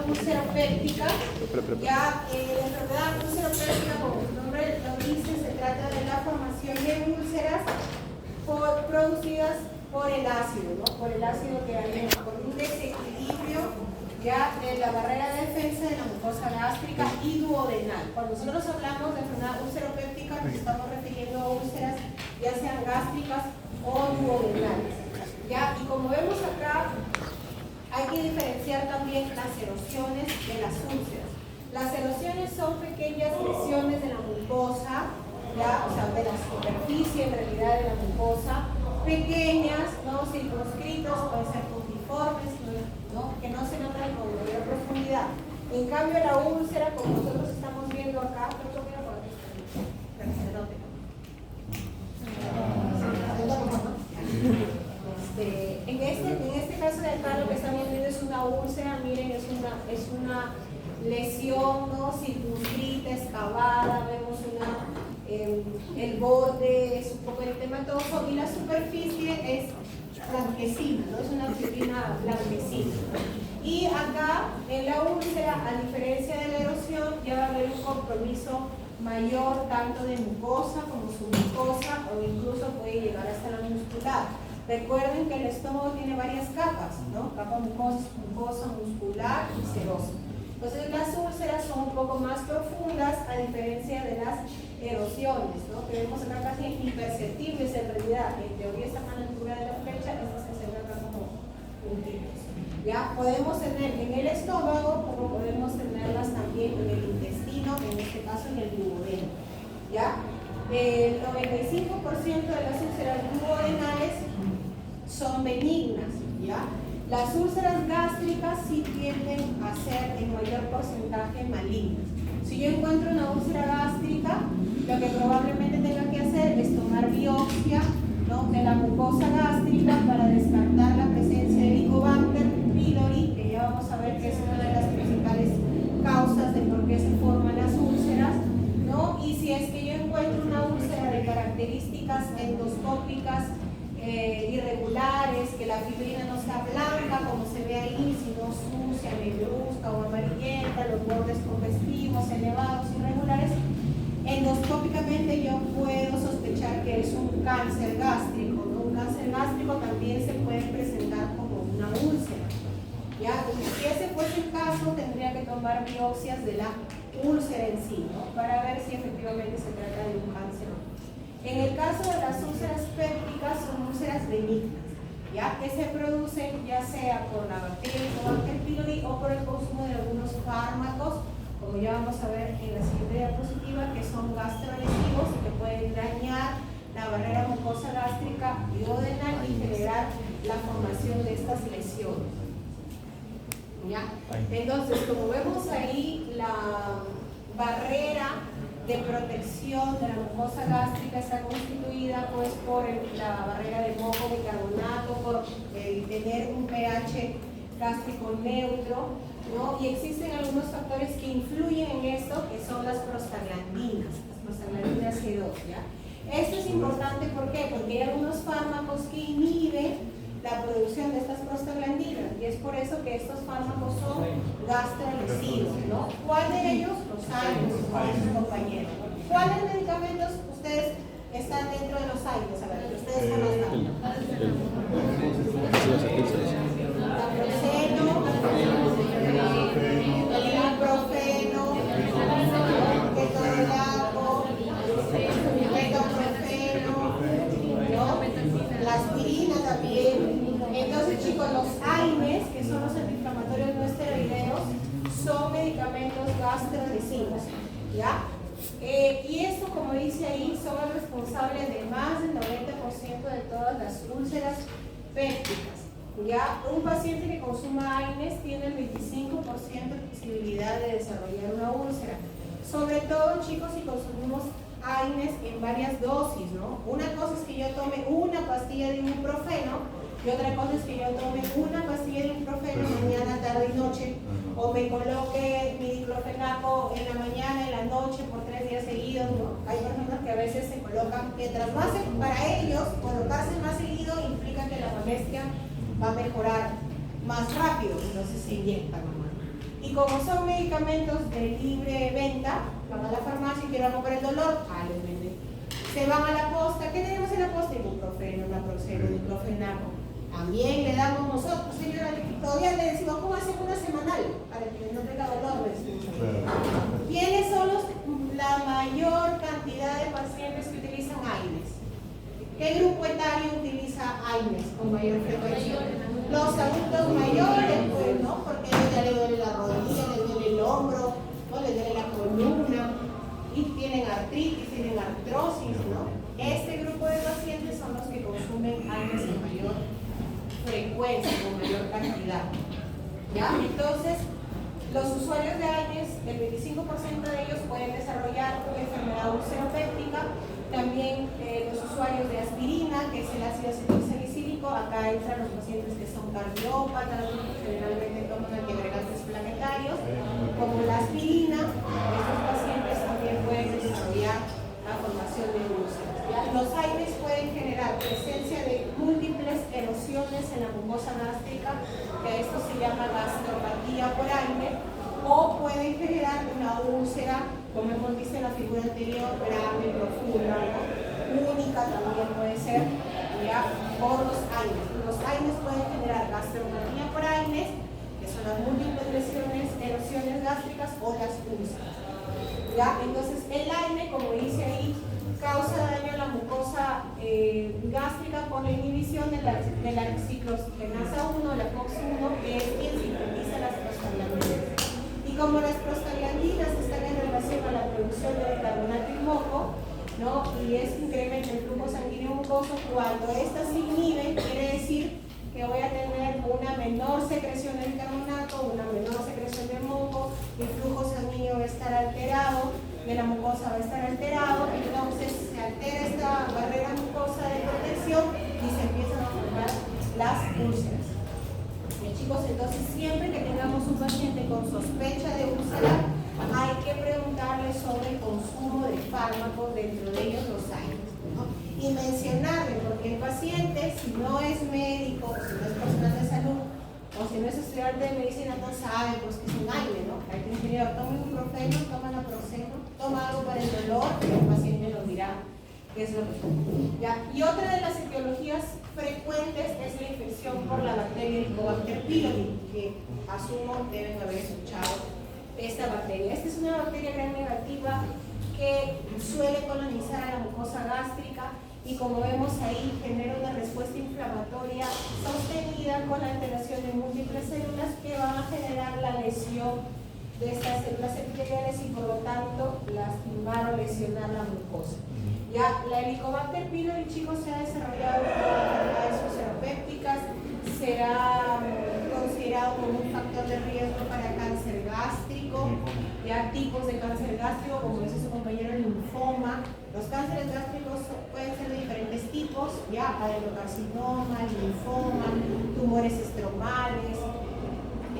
úlcera péptica. Ya la enfermedad úlcera péptica, como su nombre lo dice, se trata de la formación de úlceras producidas por el ácido, ¿no? Por el ácido que hay, por un desequilibrio ya de la barrera de defensa de la mucosa gástrica y duodenal. Cuando nosotros hablamos de enfermedad úlcero-péptica, nos estamos refiriendo a úlceras ya sean gástricas o duodenales. ¿Ya? Y como vemos acá, hay que diferenciar también las erosiones de las úlceras. Las erosiones son pequeñas lesiones de la mucosa, ¿ya? O sea, de la superficie en realidad de la mucosa, pequeñas, ¿no? Circunscritos, pueden ser puntiformes, ¿no? Que no se notan con mayor profundidad. En cambio, la úlcera, como nosotros estamos viendo acá, creo que por aquí está, para que se note. En este caso de acá lo que estamos viendo es una úlcera, miren, es una lesión, ¿no? Circunscrita, excavada, vemos el borde es un poco eritematoso y la superficie es blanquecina, ¿no? Es una fibrina blanquecina. Y acá en la úlcera, a diferencia de la erosión, ya va a haber un compromiso mayor tanto de mucosa como submucosa o incluso puede llegar hasta la muscular. Recuerden que el estómago tiene varias capas, ¿no? Capa mucosa, muscular y serosa. Entonces las úlceras son un poco más profundas a diferencia de las erosiones, ¿no? Que vemos acá casi imperceptibles en realidad. En teoría están a la altura de la flecha, estas se ven acá como puntitos. ¿Ya? Podemos tener en el estómago, como podemos tenerlas también en el intestino, en este caso en el duodeno. ¿Ya? El 95% de las úlceras duodenales son benignas, ¿ya? Las úlceras gástricas sí tienden a ser en mayor porcentaje malignas. Si yo encuentro una úlcera gástrica, lo que probablemente tenga que hacer es tomar biopsia, ¿no? De la mucosa gástrica para descartar la presencia de Helicobacter pylori, que ya vamos a ver que es una de las principales causas de por qué se forman las úlceras, ¿no? Y si es que yo encuentro una úlcera de características endoscópicas irregulares, que la fibrina no está blanca como se ve ahí, sino sucia, negruzca o amarillenta, los bordes congestivos, elevados, irregulares, endoscópicamente yo puedo sospechar que es un cáncer gástrico, ¿no? Un cáncer gástrico también se puede presentar como una úlcera, ¿ya? Y si ese fuese el caso, tendría que tomar biopsias de la úlcera en sí, ¿no? Para ver si efectivamente se trata de un cáncer o no. En el caso de las úlceras pépticas son úlceras benignas, ¿ya? Que se producen ya sea por la bacteria Helicobacter pylori o por el consumo de algunos fármacos, como ya vamos a ver en la siguiente diapositiva, que son gastrolesivos y que pueden dañar la barrera mucosa gástrica y duodenal y generar la formación de estas lesiones, ¿ya? Entonces, como vemos ahí, la barrera de protección de la mucosa gástrica está constituida pues por la barrera de moco bicarbonato, por tener un pH gástrico neutro, ¿no? Y existen algunos factores que influyen en esto, que son las prostaglandinas G2, ¿ya? Esto es importante, ¿por qué? Porque hay algunos fármacos que inhiben la producción de estas prostaglandinas y es por eso que estos fármacos son gastrolesivos, ¿no? ¿Cuál de ellos? Los AINES, compañeros. ¿Cuáles medicamentos ustedes están dentro de los AINES? A ver, que ustedes conozcan. El ibuprofeno, ketorolaco, la aspirina también. Entonces, chicos, los AINES, que son los antiinflamatorios no esteroideos, son medicamentos gastrolesivos, ¿ya? Y esto, como dice ahí, son los responsables de más del 90% de todas las úlceras pépticas. ¿Ya? Un paciente que consuma AINES tiene el 25% de posibilidad de desarrollar una úlcera. Sobre todo, chicos, si consumimos AINES en varias dosis, ¿no? Una cosa es que yo tome una pastilla de ibuprofeno y otra cosa es que yo tome una pastilla de ibuprofeno mañana, tarde y noche, o me coloque mi diclofenaco en la mañana, en la noche, por 3 días seguidos, ¿no? Hay personas que a veces se colocan, mientras más, para ellos, colocarse más seguido implica que la molestia va a mejorar más rápido, entonces se inyectan, ¿no? Y como son medicamentos de libre venta, van a la farmacia y quieren algo para el dolor, les venden. Se van a la posta, ¿qué tenemos en la posta? Ibuprofeno, naproxeno, diclofenaco. También le damos nosotros, señora, todavía le decimos, ¿cómo hacen una semanal? Para que no tenga dolor. ¿Quiénes son la mayor cantidad de pacientes que utilizan AINES? ¿Qué grupo etario utiliza AINES con mayor frecuencia? Los adultos mayores, pues, ¿no? Porque ya le duele la rodilla, le duele el hombro, ¿no? Le duele la columna, y tienen artritis, tienen artrosis, ¿no? Este grupo de pacientes son los que consumen AINES en mayor frecuencia, con mayor cantidad. ¿Ya? Entonces, los usuarios de AINES, el 25% de ellos pueden desarrollar una enfermedad ulceropéptica. También los usuarios de aspirina, que es el ácido acetilsalicílico, acá entran los pacientes que son cardiópatas, que generalmente toman antiagregantes plaquetarios, como la aspirina. Estos pacientes también pueden desarrollar la formación de úlceras. Los AINES pueden generar presencia de múltiples erosiones en la mucosa gástrica, que esto se llama gastropatía por AINE, o pueden generar una úlcera, como hemos visto en la figura anterior, grande, profunda, ¿no? Única también puede ser, ¿ya? Por los AINES. Los AINES pueden generar gastropatía por AINES, que son las múltiples lesiones, erosiones gástricas o las úlceras. ¿Ya? Entonces, el AINE, como dice ahí, causa daño a la mucosa gástrica por la inhibición de la ciclogenasa 1, la COX-1, que es quien sintetiza las prostaglandinas. Y como las prostaglandinas están en relación a la producción de bicarbonato y moco, ¿no? Y es incrementa el flujo sanguíneo mucoso, cuando estas se inhiben, quiere decir que voy a tener una menor secreción de bicarbonato, una menor secreción de moco, el flujo sanguíneo va a estar alterado, de la mucosa va a estar alterado, entonces se altera esta barrera mucosa de protección y se empiezan a formar las úlceras. Bien, chicos, entonces siempre que tengamos un paciente con sospecha de úlcera, hay que preguntarle sobre el consumo de fármacos, dentro de ellos los AINES, ¿no? Y mencionarle, porque el paciente, si no es médico, si no es personal de salud, o si no es estudiante de medicina, no sabe pues, que es un AINE, ¿no? Hay que decir, toma ibuprofeno, toma naproxeno, toma algo para el dolor, y el paciente nos dirá qué es lo que es. ¿Ya? Y otra de las etiologías frecuentes es la infección por la bacteria Helicobacter pylori, que asumo deben haber escuchado esta bacteria. Esta es una bacteria gram negativa que suele colonizar a la mucosa gástrica y, como vemos ahí, genera una respuesta inflamatoria sostenida con la alteración de múltiples células que van a generar la lesión de estas células epiteliales y, por lo tanto, lastimar o lesionar la mucosa. Ya, la Helicobacter pylori, chicos, se ha desarrollado en enfermedades ulceropépticas, será considerado como un factor de riesgo para cáncer gástrico, ya tipos de cáncer gástrico, como dice su compañero, el linfoma. Los cánceres gástricos pueden ser de diferentes tipos, ya adenocarcinoma, linfoma, tumores estromales,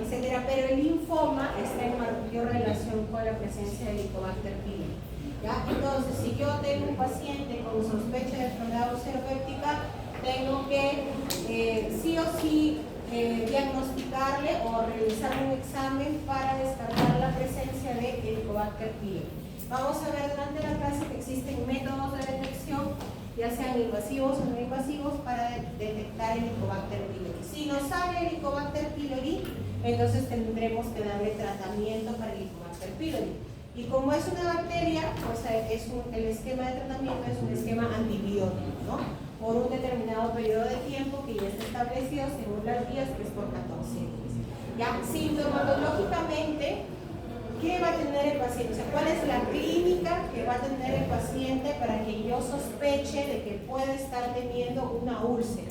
etcétera, pero el linfoma está en mayor relación con la presencia de Helicobacter pylori. ¿Ya? Entonces, si yo tengo un paciente con sospecha de enfermedad ulceropéptica, tengo que sí o sí diagnosticarle o realizar un examen para descartar la presencia de Helicobacter pylori. Vamos a ver durante la clase que existen métodos de detección, ya sean invasivos o no invasivos, para detectar Helicobacter pylori. Si no sale Helicobacter pylori, entonces tendremos que darle tratamiento para Helicobacter pylori. Y como es una bacteria, pues el esquema de tratamiento es un esquema antibiótico, ¿no? Por un determinado periodo de tiempo que ya está establecido según las guías, que es por 14 días. Ya, sintomatológicamente, ¿qué va a tener el paciente? O sea, ¿cuál es la clínica que va a tener el paciente para que yo sospeche de que puede estar teniendo una úlcera?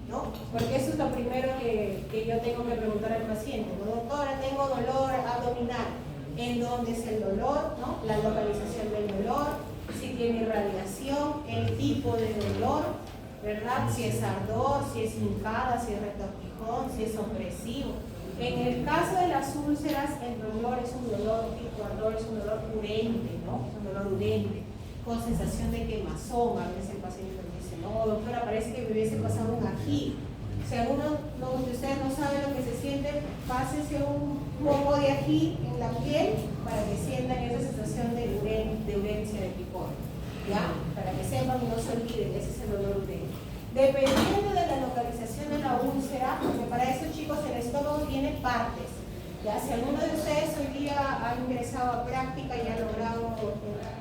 ¿No? Porque eso es lo primero que yo tengo que preguntar al paciente, ¿no? Doctora, tengo dolor abdominal. ¿En dónde es el dolor? ¿No? La localización del dolor, si tiene irradiación, el tipo de dolor, ¿verdad? Si es ardor, si es hincada, si es retortijón, si es opresivo. En el caso de las úlceras, el dolor es un dolor tipo ardor, es un dolor urente, ¿no? Es un dolor urente, con sensación de quemazón. A veces el paciente me dice, no, doctora, parece que me hubiese pasado un ají. Si alguno de ustedes no sabe lo que se siente, pásese un poco de ají en la piel para que sientan esa sensación de urencia, de picor. ¿Ya? Para que sepan y no se olviden, ese es el dolor urenio. Dependiendo de la localización de la úlcera, porque para eso, chicos, el estómago tiene partes. ¿Ya? Si alguno de ustedes hoy día ha ingresado a práctica y ha logrado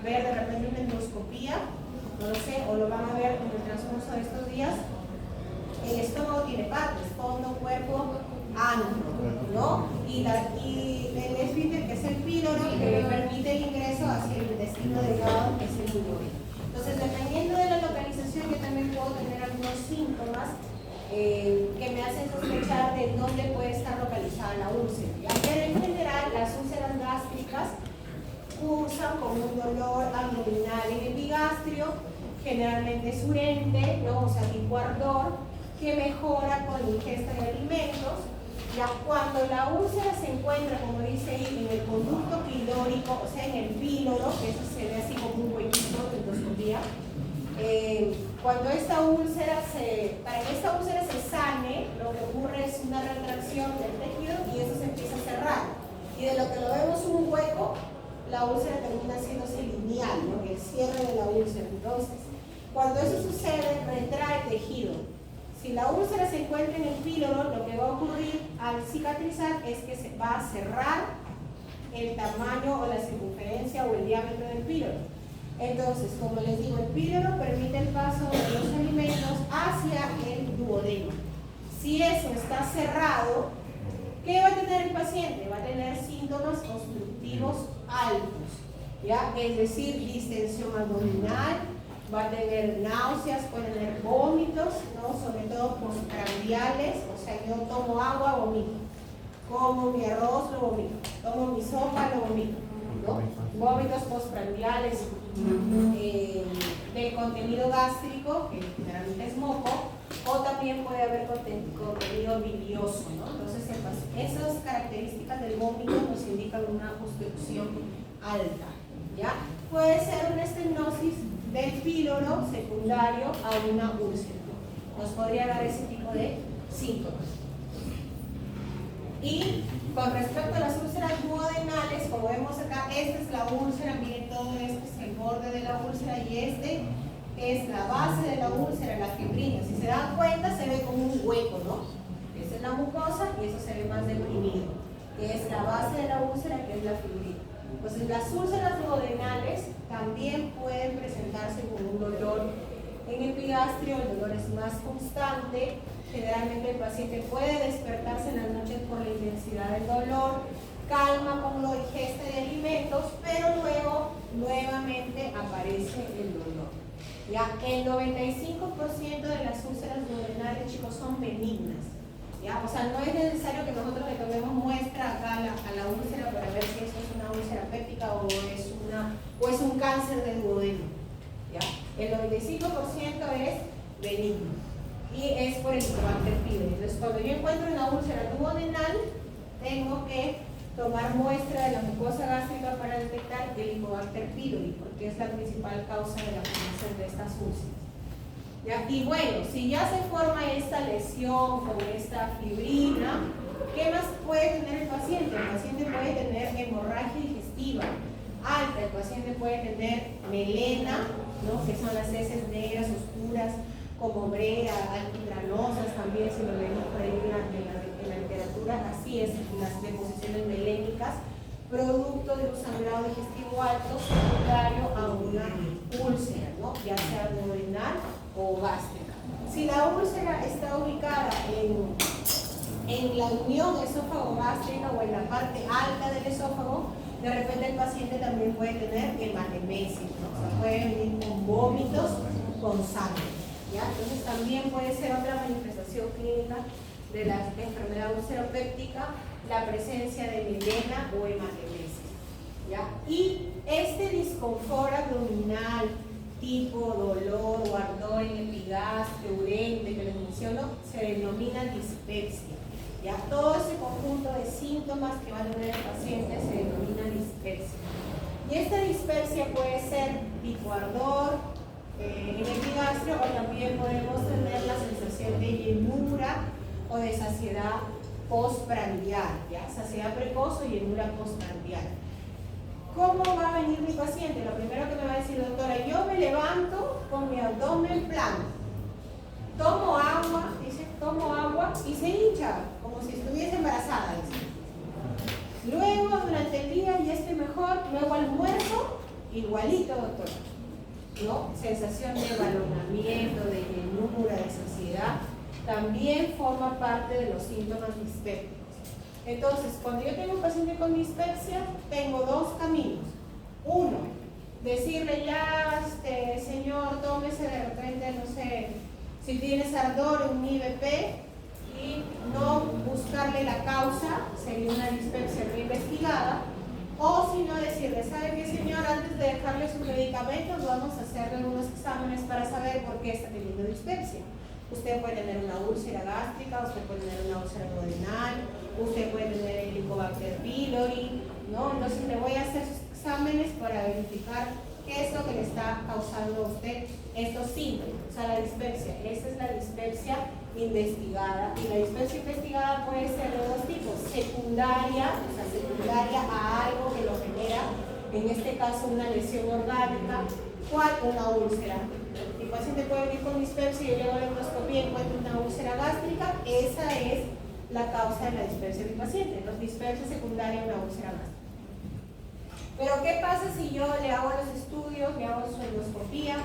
ver de repente una endoscopía, no lo sé, o lo van a ver en el transcurso de estos días, el estómago tiene partes: fondo, cuerpo, ano, ¿no? Y el esfínter, que es el píloro, que permite el ingreso hacia el intestino delgado, que es el duodeno. Entonces, dependiendo de la localización, yo también puedo tener algunos síntomas que me hacen sospechar de dónde puede estar localizada la úlcera. Pero en general, las úlceras gástricas cursan con un dolor abdominal en epigastrio, generalmente es urente, ¿no? O sea, tipo ardor, que mejora con la ingesta de alimentos. Ya cuando la úlcera se encuentra, como dice ahí, en el conducto pilórico, o sea, en el píloro, que eso se ve así como un huequito de endoscopía, cuando esta úlcera para que esta úlcera se sane, lo que ocurre es una retracción del tejido y eso se empieza a cerrar. Y de lo que lo vemos un hueco, la úlcera termina haciéndose lineal, ¿no? El cierre de la úlcera. Entonces, cuando eso sucede, retrae tejido. Si la úlcera se encuentra en el píloro, lo que va a ocurrir al cicatrizar es que se va a cerrar el tamaño o la circunferencia o el diámetro del píloro. Entonces, como les digo, el píloro permite el paso de los alimentos hacia el duodeno. Si eso está cerrado, ¿qué va a tener el paciente? Va a tener síntomas obstructivos altos, ¿ya? Es decir, distensión abdominal, va a tener náuseas, puede tener vómitos, ¿no? Sobre todo postprandiales, o sea, yo tomo agua, vomito, como mi arroz, lo vomito, tomo mi sopa, lo vomito, ¿no? Vómitos postprandiales del contenido gástrico, que generalmente es moco, o también puede haber contenido bilioso, ¿no? Entonces, esas características del vómito nos indican una obstrucción alta, ¿ya? Puede ser una estenosis del píloro secundario a una úlcera. Nos podría dar ese tipo de síntomas. Y con respecto a las úlceras duodenales, como vemos acá, esta es la úlcera, miren, todo esto es el borde de la úlcera y este es la base de la úlcera, la fibrina. Si se dan cuenta, se ve como un hueco, ¿no? Esta es la mucosa y eso se ve más deprimido, que es la base de la úlcera, que es la fibrina. Entonces, las úlceras duodenales también pueden presentarse con un dolor en epigastrio. El dolor es más constante. Generalmente el paciente puede despertarse en las noches por la intensidad del dolor, calma con la ingesta de alimentos, pero luego nuevamente aparece el dolor. ¿Ya? El 95% de las úlceras duodenales, chicos, son benignas. ¿Ya? O sea, no es necesario que nosotros le tomemos muestra acá a la úlcera para ver si eso es una úlcera péptica o es un cáncer del duodeno. ¿Ya? El 95% es benigno y es por el Helicobacter pylori. Entonces, cuando yo encuentro una úlcera duodenal, tengo que tomar muestra de la mucosa gástrica para detectar el Helicobacter pylori, porque es la principal causa de la formación de estas úlceras. ¿Ya? Y bueno, si ya se forma esta lesión con esta fibrina, ¿qué más puede tener el paciente? El paciente puede tener hemorragia digestiva alta, el paciente puede tener melena, ¿no? Que son las heces negras oscuras, como brea, altigranosas también, si lo vemos por ahí en la literatura, así es, las deposiciones melénicas, producto de un sangrado digestivo alto secundario a una úlcera, ¿no? Ya sea duodenal o gástrica. Si la úlcera está ubicada en la unión esófago-gástrica o en la parte alta del esófago, de repente el paciente también puede tener hematemesis, ¿no? O sea, puede venir con vómitos, con sangre, ¿ya? Entonces también puede ser otra manifestación clínica de la enfermedad ulceropéptica, la presencia de melena o hematemesis, ¿ya? Y este disconfort abdominal, tipo dolor o ardor en epigastrio, urente, que les menciono, se denomina dispepsia. ¿Ya? Todo ese conjunto de síntomas que va a tener el paciente se denomina dispepsia. Y esta dispepsia puede ser tipo ardor en el epigastrio, o también podemos tener la sensación siente llenura o de saciedad postprandial, ¿ya? Saciedad precoz o llenura postprandial. ¿Cómo va a venir mi paciente? Lo primero que me va a decir, doctora, yo me levanto con mi abdomen plano, tomo agua, dice, tomo agua y se hincha, como si estuviese embarazada, dice. Luego, durante el día ya estoy mejor, luego almuerzo, igualito, doctora, ¿no? Sensación de balonamiento, de llenura, de saciedad, también forma parte de los síntomas dispépticos. Entonces, cuando yo tengo un paciente con dispepsia, tengo dos caminos. Uno, decirle ya, señor, tómese de repente, no sé, si tienes ardor, un IBP, y no buscarle la causa, sería una dispepsia no investigada, o si no decirle, ¿sabe qué, señor? Antes de dejarle sus medicamentos, vamos a hacerle unos exámenes para saber por qué está teniendo dispepsia. Usted puede tener una úlcera gástrica, usted puede tener una úlcera duodenal, usted puede tener el Helicobacter pylori, ¿no? Entonces le voy a hacer sus exámenes para verificar qué es lo que le está causando a usted estos síntomas, o sea, la dispepsia. Esa es la dispepsia investigada, y la dispepsia investigada puede ser de dos tipos: secundaria, o sea, secundaria a algo que lo genera, en este caso una lesión orgánica, o una úlcera. El paciente puede venir con dispepsia y yo le hago la endoscopía y encuentro una úlcera gástrica. Esa es la causa de la dispepsia del paciente. Entonces, dispepsia secundaria a una úlcera gástrica. Pero ¿qué pasa si yo le hago los estudios, le hago su endoscopía,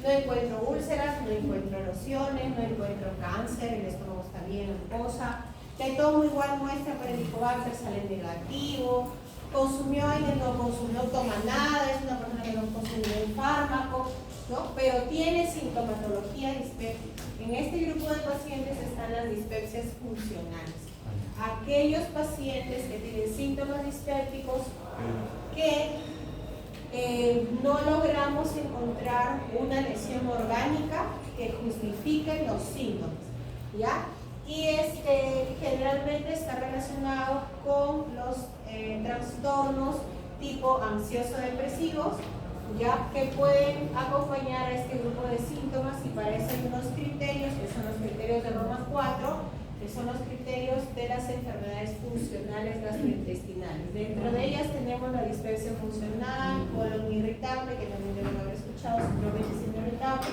no encuentro úlceras, no encuentro erosiones, no encuentro cáncer, el estómago está bien, la mucosa, le tomo igual muestra para el Helicobacter, sale negativo, consumió aire, no consumió, toma nada, es una persona que no consumió un fármaco, ¿no? Pero tiene sintomatología dispéptica. En este grupo de pacientes están las dispepsias funcionales. Aquellos pacientes que tienen síntomas dispépticos que no logramos encontrar una lesión orgánica que justifique los síntomas, ¿ya? Y generalmente está relacionado con los trastornos tipo ansioso-depresivos, ya, que pueden acompañar a este grupo de síntomas, y para eso hay unos criterios que son los criterios de Roma 4, que son los criterios de las enfermedades funcionales gastrointestinales. Dentro de ellas tenemos la dispepsia funcional, colon irritable, que también deben haber escuchado, síndrome de intestino irritable,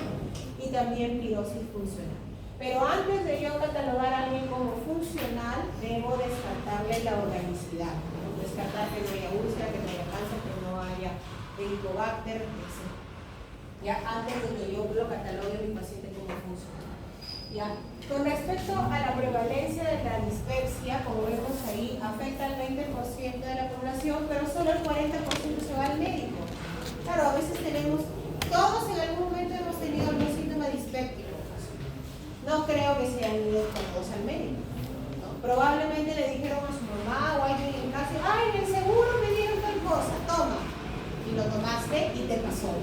y también pirosis funcional. Pero antes de yo catalogar a alguien como funcional, debo descartarle la organicidad, debo descartar que no haya úlcera, que no haya cáncer, que no haya Helicobacter, etc. Ya antes de que yo lo catalogue a mi paciente como funcional. Ya. Con respecto a la prevalencia de la dispepsia, como vemos ahí, afecta al 20% de la población, pero solo el 40% se va al médico. Claro, a veces todos en algún momento hemos tenido algún síntoma dispéptico. No creo que se hayan ido todos al médico, ¿no? Probablemente le dijeron a su mamá o a alguien en casa, ay, en el seguro me dieron tal cosa, toma. Y lo tomaste y te pasó.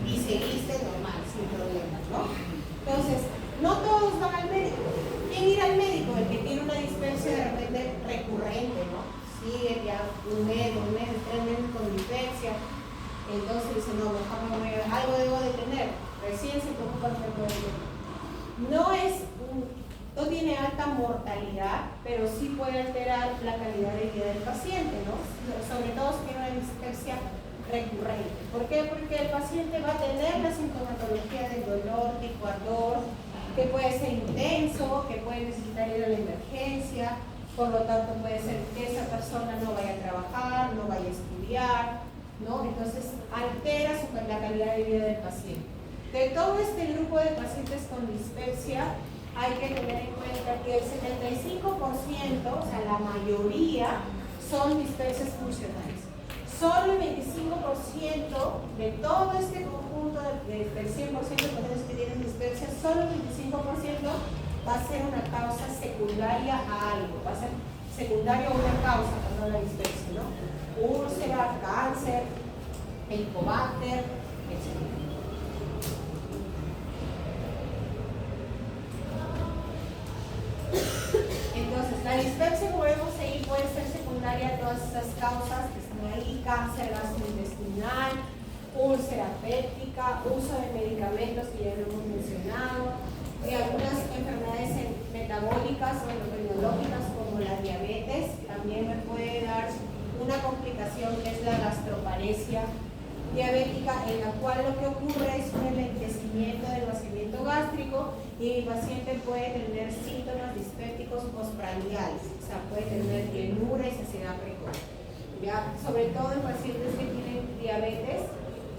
Y seguiste normal, sin problemas, ¿no? Entonces, no todos van al médico. ¿Quién irá al médico? El que tiene una dispepsia de repente recurrente, ¿no? Sigue ya un mes, 3 meses con dispepsia. Entonces dice, no, mejor no voy a ver, algo debo de tener. Recién se preocupa por el médico. No tiene alta mortalidad, pero sí puede alterar la calidad de vida del paciente, ¿no? Sobre todo si tiene una dispepsia recurrente. ¿Por qué? Porque el paciente va a tener la sintomatología del dolor tipo ardor, que puede ser intenso, que puede necesitar ir a la emergencia, por lo tanto puede ser que esa persona no vaya a trabajar, no vaya a estudiar, ¿no? Entonces altera la calidad de vida del paciente. De todo este grupo de pacientes con dispepsia, hay que tener en cuenta que el 75%, o sea, la mayoría, son dispepsias funcionales. Solo el 25% de todo este conjunto del 100% de pacientes que tienen dispepsia, solo el 25% va a ser una causa secundaria a algo, va a ser secundaria a una causa, perdón, la dispepsia, ¿no? Úlcera, cáncer, Helicobacter, etc. Entonces, la dispepsia, como vemos ahí, puede ser secundaria a todas esas causas que están ahí: cáncer gastrointestinal, úlcera péptica, uso de medicamentos que ya lo hemos mencionado, de algunas enfermedades metabólicas o endocrinológicas como la diabetes. También me puede dar una complicación que es la gastroparesia diabética, en la cual lo que ocurre es un enlentecimiento del vaciamiento gástrico y mi paciente puede tener síntomas dispépticos postprandiales, o sea, puede tener llenura y saciedad precoz. ¿Ya? Sobre todo en pacientes que tienen diabetes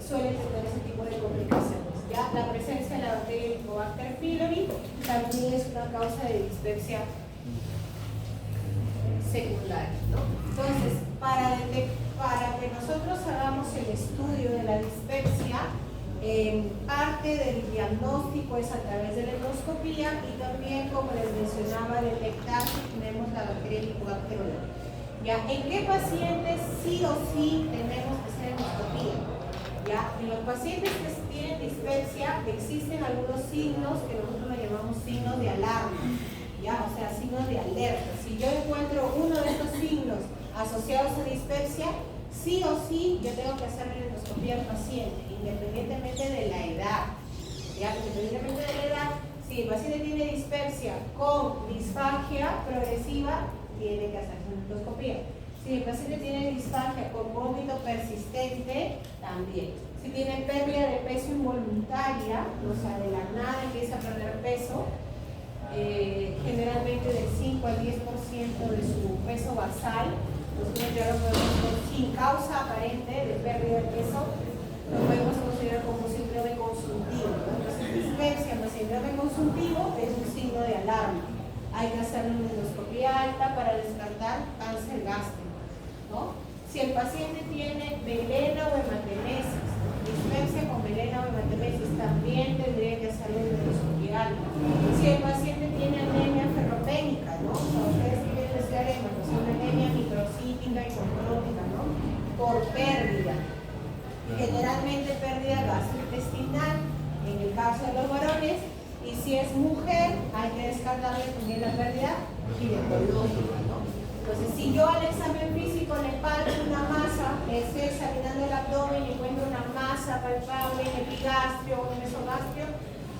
suelen tener ese tipo de complicaciones. ¿Ya? La presencia de la bacteria Helicobacter pylori también es una causa de dispepsia secundaria, ¿no? Entonces, para que nosotros hagamos el estudio de la dispepsia, parte del diagnóstico es a través de la endoscopía y también, como les mencionaba, detectar si tenemos la bacteria Helicobacter o no. ¿Ya? ¿En qué pacientes sí o sí tenemos que hacer endoscopía? ¿Ya? En los pacientes que tienen dispepsia existen algunos signos que nosotros le llamamos signos de alarma, ¿ya? O sea, signos de alerta. Si yo encuentro uno de estos signos asociados a dispepsia, sí o sí yo tengo que hacer la endoscopía al paciente, independientemente de la edad. ¿Ya? Independientemente de la edad, si el paciente tiene dispepsia con disfagia progresiva, tiene que hacerse una endoscopía. Si el paciente tiene disfagia con vómito persistente, también. Si tiene pérdida de peso involuntaria, o sea, de la nada empieza a perder peso, generalmente del 5 al 10% de su peso basal, nosotros ya lo podemos ver sin causa aparente de pérdida de peso, lo podemos considerar como un síndrome consultivo, ¿no? Entonces, dispepsia más síndrome consultivo es un signo de alarma. Hay que hacer una endoscopía alta para descartar cáncer gástrico, ¿no? Si el paciente tiene melena o hematemesis, dispepsia con melena o hematemesis, también tendría que hacerle una endoscopía alta. Si el paciente tiene anemia ferropénica, ¿no? O sea, ustedes tienen este arema, que es una anemia microcítica y comprótica, ¿no? Por pérdida. Generalmente pérdida gastrointestinal, en el caso de los varones, y si es mujer, hay que descartarle también la pérdida ginecológica, ¿no? Entonces, si yo al examen físico le palpo una masa, le estoy examinando el abdomen y encuentro una masa palpable en el epigastrio o en el mesogastrio,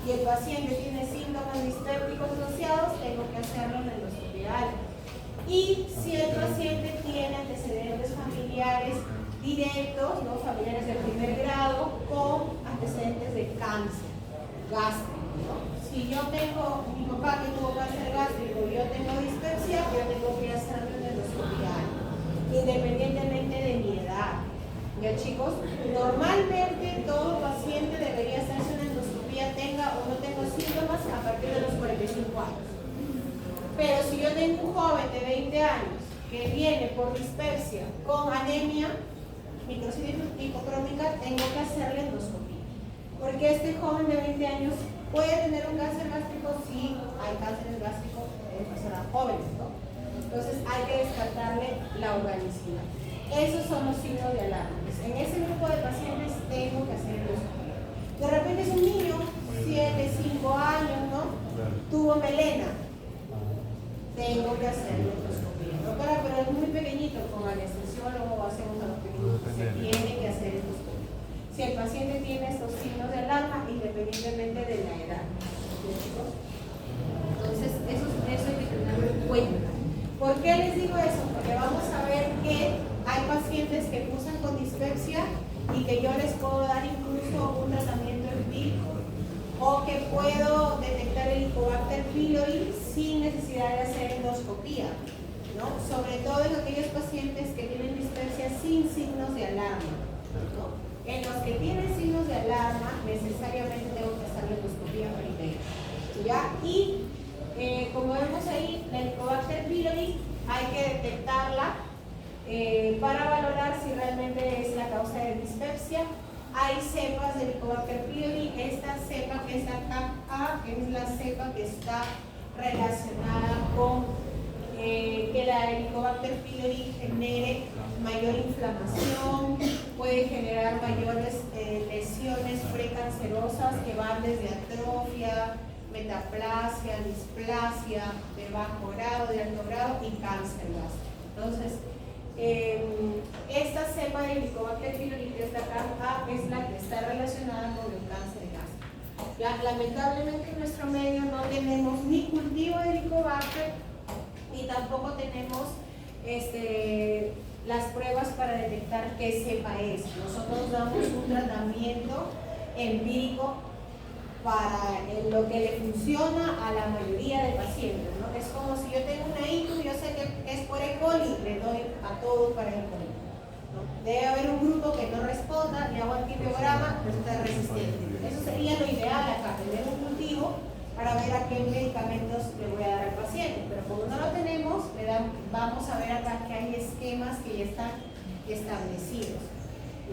y el paciente tiene síntomas dispépticos asociados, tengo que hacerlo en endoscopia alta. Y si el paciente tiene antecedentes familiares directos, ¿no? Familiares de primer grado, con antecedentes de cáncer gástrico, ¿no? Si yo tengo, mi papá que tuvo cáncer gástrico y yo tengo dispepsia, yo tengo que hacerlo en endoscopia alta, independientemente de mi edad. ¿Ya, chicos? Normalmente todo paciente debería hacerse una endoscopia, tenga o no tenga síntomas, a partir de los 45 años. Pero si yo tengo un joven de 20 años que viene por dispepsia con anemia microcítica hipocrómica, tengo que hacerle endoscopia. Porque este joven de 20 años puede tener un cáncer gástrico, sí, hay cánceres gástricos en personas jóvenes, ¿no? Entonces hay que descartarle la organicidad. Esos son los signos de alarma. En ese grupo de pacientes tengo que hacer endoscopia. De repente es un niño, 7, 5 años, ¿no? Tuvo melena. Tengo que hacerle endoscopia. Doctora, pero es muy pequeñito, con anestesiólogo hacemos a los pequeños, se tiene que hacer endoscopia. Si el paciente tiene estos signos de alarma, independientemente de la edad. Entonces, eso hay que tenerlo en cuenta. ¿Por qué les digo eso? Porque vamos a ver que hay pacientes que cursan con dispepsia y que yo les puedo dar incluso un tratamiento empírico, o que puedo detectar el Helicobacter pylori sin necesidad de hacer endoscopía, ¿no? Sobre todo en aquellos pacientes que tienen dispepsia sin signos de alarma, ¿no? En los que tienen signos de alarma, necesariamente tengo que hacer la endoscopía primero, ¿ya? Y como vemos ahí, la Helicobacter pylori hay que detectarla para valorar si realmente es la causa de dispepsia. Hay cepas de Helicobacter pylori. Esta cepa que está acá es la cepa que está relacionada con que la Helicobacter pylori genere mayor inflamación, puede generar mayores lesiones precancerosas que van desde atrofia, metaplasia, displasia de bajo grado, de alto grado y cáncer gástrico. Entonces, esta cepa de Helicobacter pylori que está acá es la que está relacionada con el cáncer gástrico. Ya, lamentablemente en nuestro medio no tenemos ni cultivo de Helicobacter ni tampoco tenemos las pruebas para detectar qué cepa es. Nosotros damos un tratamiento empírico para lo que le funciona a la mayoría de pacientes, ¿no? Es como si yo tengo una ITU, yo sé que es por E. coli, le doy a todos para E. coli, ¿no? Debe haber un grupo que no responda, le hago antibiograma, resulta resistente. Eso sería lo ideal acá, tener un cultivo para ver a qué medicamentos le voy a dar al paciente, pero como no lo tenemos, vamos a ver acá que hay esquemas que ya están establecidos,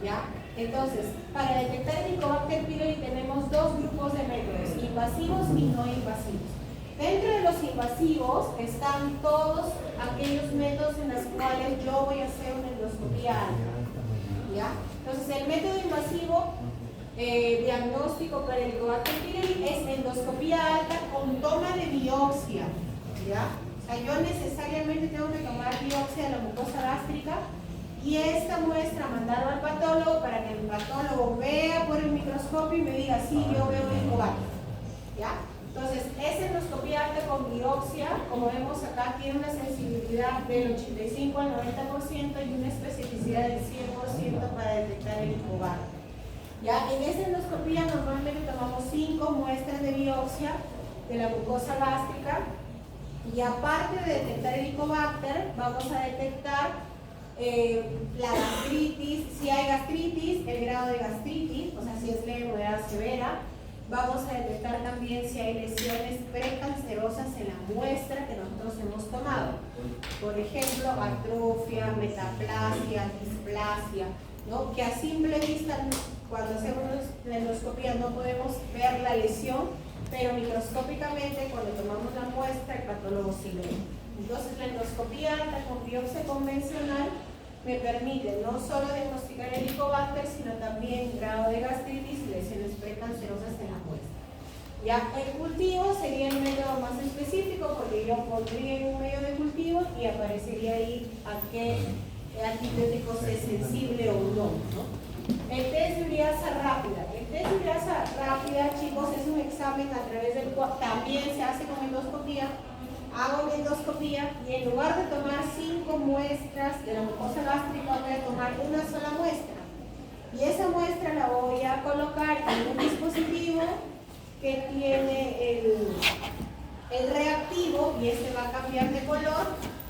¿ya? Entonces, para detectar Helicobacter pylori tenemos dos grupos de métodos, invasivos y no invasivos. Dentro de los invasivos están todos aquellos métodos en los cuales yo voy a hacer una endoscopía alta, ¿ya? Entonces, el método invasivo diagnóstico para Helicobacter pylori es endoscopía alta con toma de biopsia, ¿ya? O sea, yo necesariamente tengo que tomar biopsia de la mucosa gástrica y esta muestra mandarla al patólogo para que el patólogo vea por el microscopio y me diga, sí, yo veo Helicobacter, ¿ya? Entonces, esa endoscopía alta con biopsia, como vemos acá, tiene una sensibilidad del 85 al 90% y una especificidad del 100% para detectar Helicobacter. Ya, en esa endoscopía normalmente tomamos 5 muestras de biopsia de la mucosa gástrica y aparte de detectar Helicobacter, vamos a detectar la gastritis, si hay gastritis, el grado de gastritis, o sea, si es leve, moderada, severa. Vamos a detectar también si hay lesiones precancerosas en la muestra que nosotros hemos tomado. Por ejemplo, atrofia, metaplasia, displasia, ¿no? Que a simple vista, cuando hacemos la endoscopía no podemos ver la lesión, pero microscópicamente cuando tomamos la muestra el patólogo sí lo ve. Entonces la endoscopía alta con biopsia convencional me permite no solo diagnosticar Helicobacter, sino también grado de gastritis y lesiones precancerosas en la muestra. Ya el cultivo sería el método más específico porque yo pondría en un medio de cultivo y aparecería ahí a qué antibióticos es sensible o no, ¿no? El test de ureasa rápida. El test de ureasa rápida, chicos, es un examen a través del cual también se hace con endoscopía. Hago una endoscopía y en lugar de tomar 5 muestras de la mucosa gástrica, voy a tomar una sola muestra. Y esa muestra la voy a colocar en un dispositivo que tiene el reactivo y este va a cambiar de color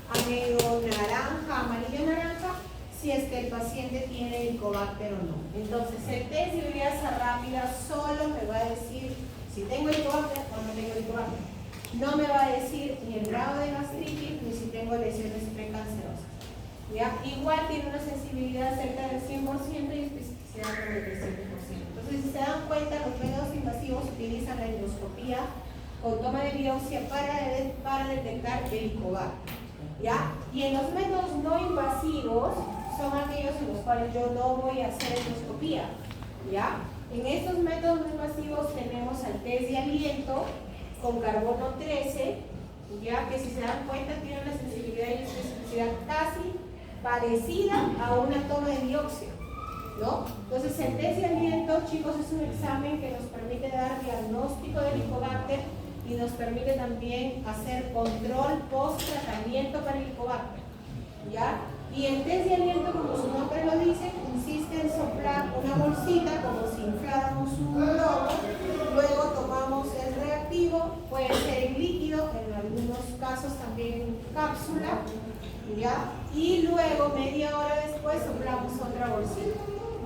a medio naranja, amarillo naranja, si es que el paciente tiene Helicobacter o no. Entonces el test de ureasa rápida solo me va a decir si tengo Helicobacter o no tengo Helicobacter. No me va a decir ni el grado de gastritis ni si tengo lesiones precancerosas. ¿Ya? Igual tiene una sensibilidad cerca del 100% y especificidad del 300%. Entonces, si se dan cuenta, los métodos invasivos utilizan la endoscopía con toma de biopsia para detectar Helicobacter. ¿Ya? Y en los métodos no invasivos son aquellos en los cuales yo no voy a hacer endoscopía. ¿Ya? En estos métodos no invasivos tenemos al test de aliento con carbono 13, ya que si se dan cuenta tiene una sensibilidad y especificidad casi parecida a una toma de biopsia, ¿no? Entonces el test de aliento, chicos, es un examen que nos permite dar diagnóstico de Helicobacter y nos permite también hacer control post-tratamiento para Helicobacter, ¿ya? Y el test de aliento, como su nombre lo dice, consiste en soplar una bolsita como si infláramos un globo, luego tomamos el reactivo, puede ser en líquido, en algunos casos también en cápsula, ¿ya? Y luego media hora después soplamos otra bolsita,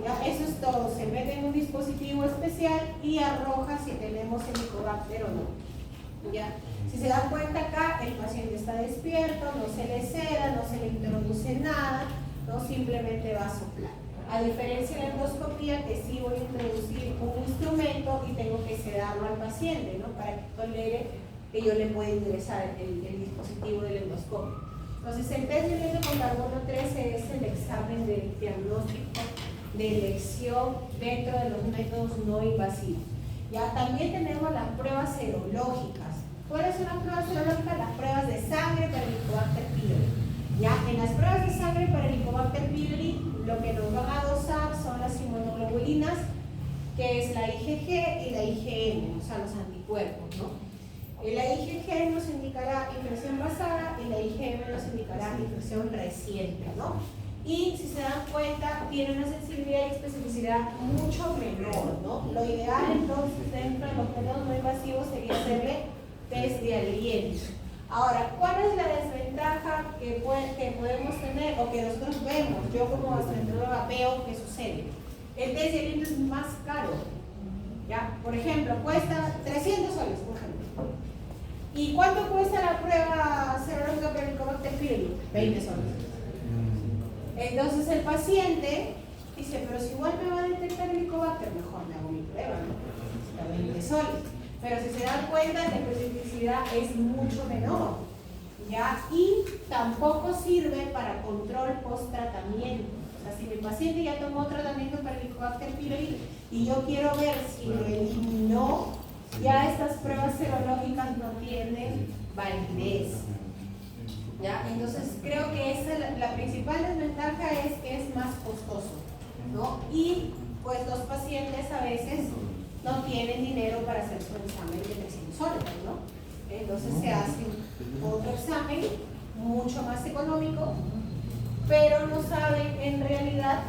¿ya? Eso es todo, se mete en un dispositivo especial y arroja si tenemos Helicobacter o no, ¿ya? Si se dan cuenta acá, el paciente está despierto, no se le seda, no se le introduce nada, no simplemente va a soplar. A diferencia de la endoscopía, que sí voy a introducir un instrumento y tengo que sedarlo al paciente, ¿no? Para que tolere que yo le pueda ingresar el dispositivo del endoscopio. Entonces, el test de aliento con carbono 13 es el examen de diagnóstico de elección dentro de los métodos no invasivos. Ya también tenemos las pruebas serológicas. ¿Cuáles son las pruebas serológicas? Las pruebas de sangre para Helicobacter pylori. Ya, en las pruebas de sangre para Helicobacter pylori, lo que nos van a dosar son las inmunoglobulinas que es la IgG y la IgM, o sea, los anticuerpos, ¿no? La IgG nos indicará infección pasada y la IgM nos indicará infección reciente, ¿no? Y si se dan cuenta, tiene una sensibilidad y especificidad mucho menor, ¿no? Lo ideal entonces dentro de los métodos no invasivos sería hacerle test de aliento. Ahora, ¿cuál es la desventaja que podemos tener o que nosotros vemos? Yo como gastroenteróloga veo que sucede. El test de aliento es más caro, ¿ya? Por ejemplo, cuesta 300 soles, por ejemplo. ¿Y cuánto cuesta la prueba serológica para el Helicobacter pylori? 20 soles. Entonces el paciente dice, pero si igual me va a detectar el Helicobacter, mejor me hago mi prueba, ¿no? Está 20 soles. Pero si se dan cuenta, la especificidad es mucho menor, ¿ya? Y tampoco sirve para control post-tratamiento. O sea, si mi paciente ya tomó tratamiento para el Helicobacter pylori y yo quiero ver si lo eliminó, ya estas pruebas serológicas no tienen validez. ¿Ya? Entonces creo que esa, la principal desventaja es que es más costoso, ¿no? Y pues los pacientes a veces no tienen dinero para hacer su examen de 300 soles, ¿no? Entonces se hace otro examen mucho más económico, pero no saben en realidad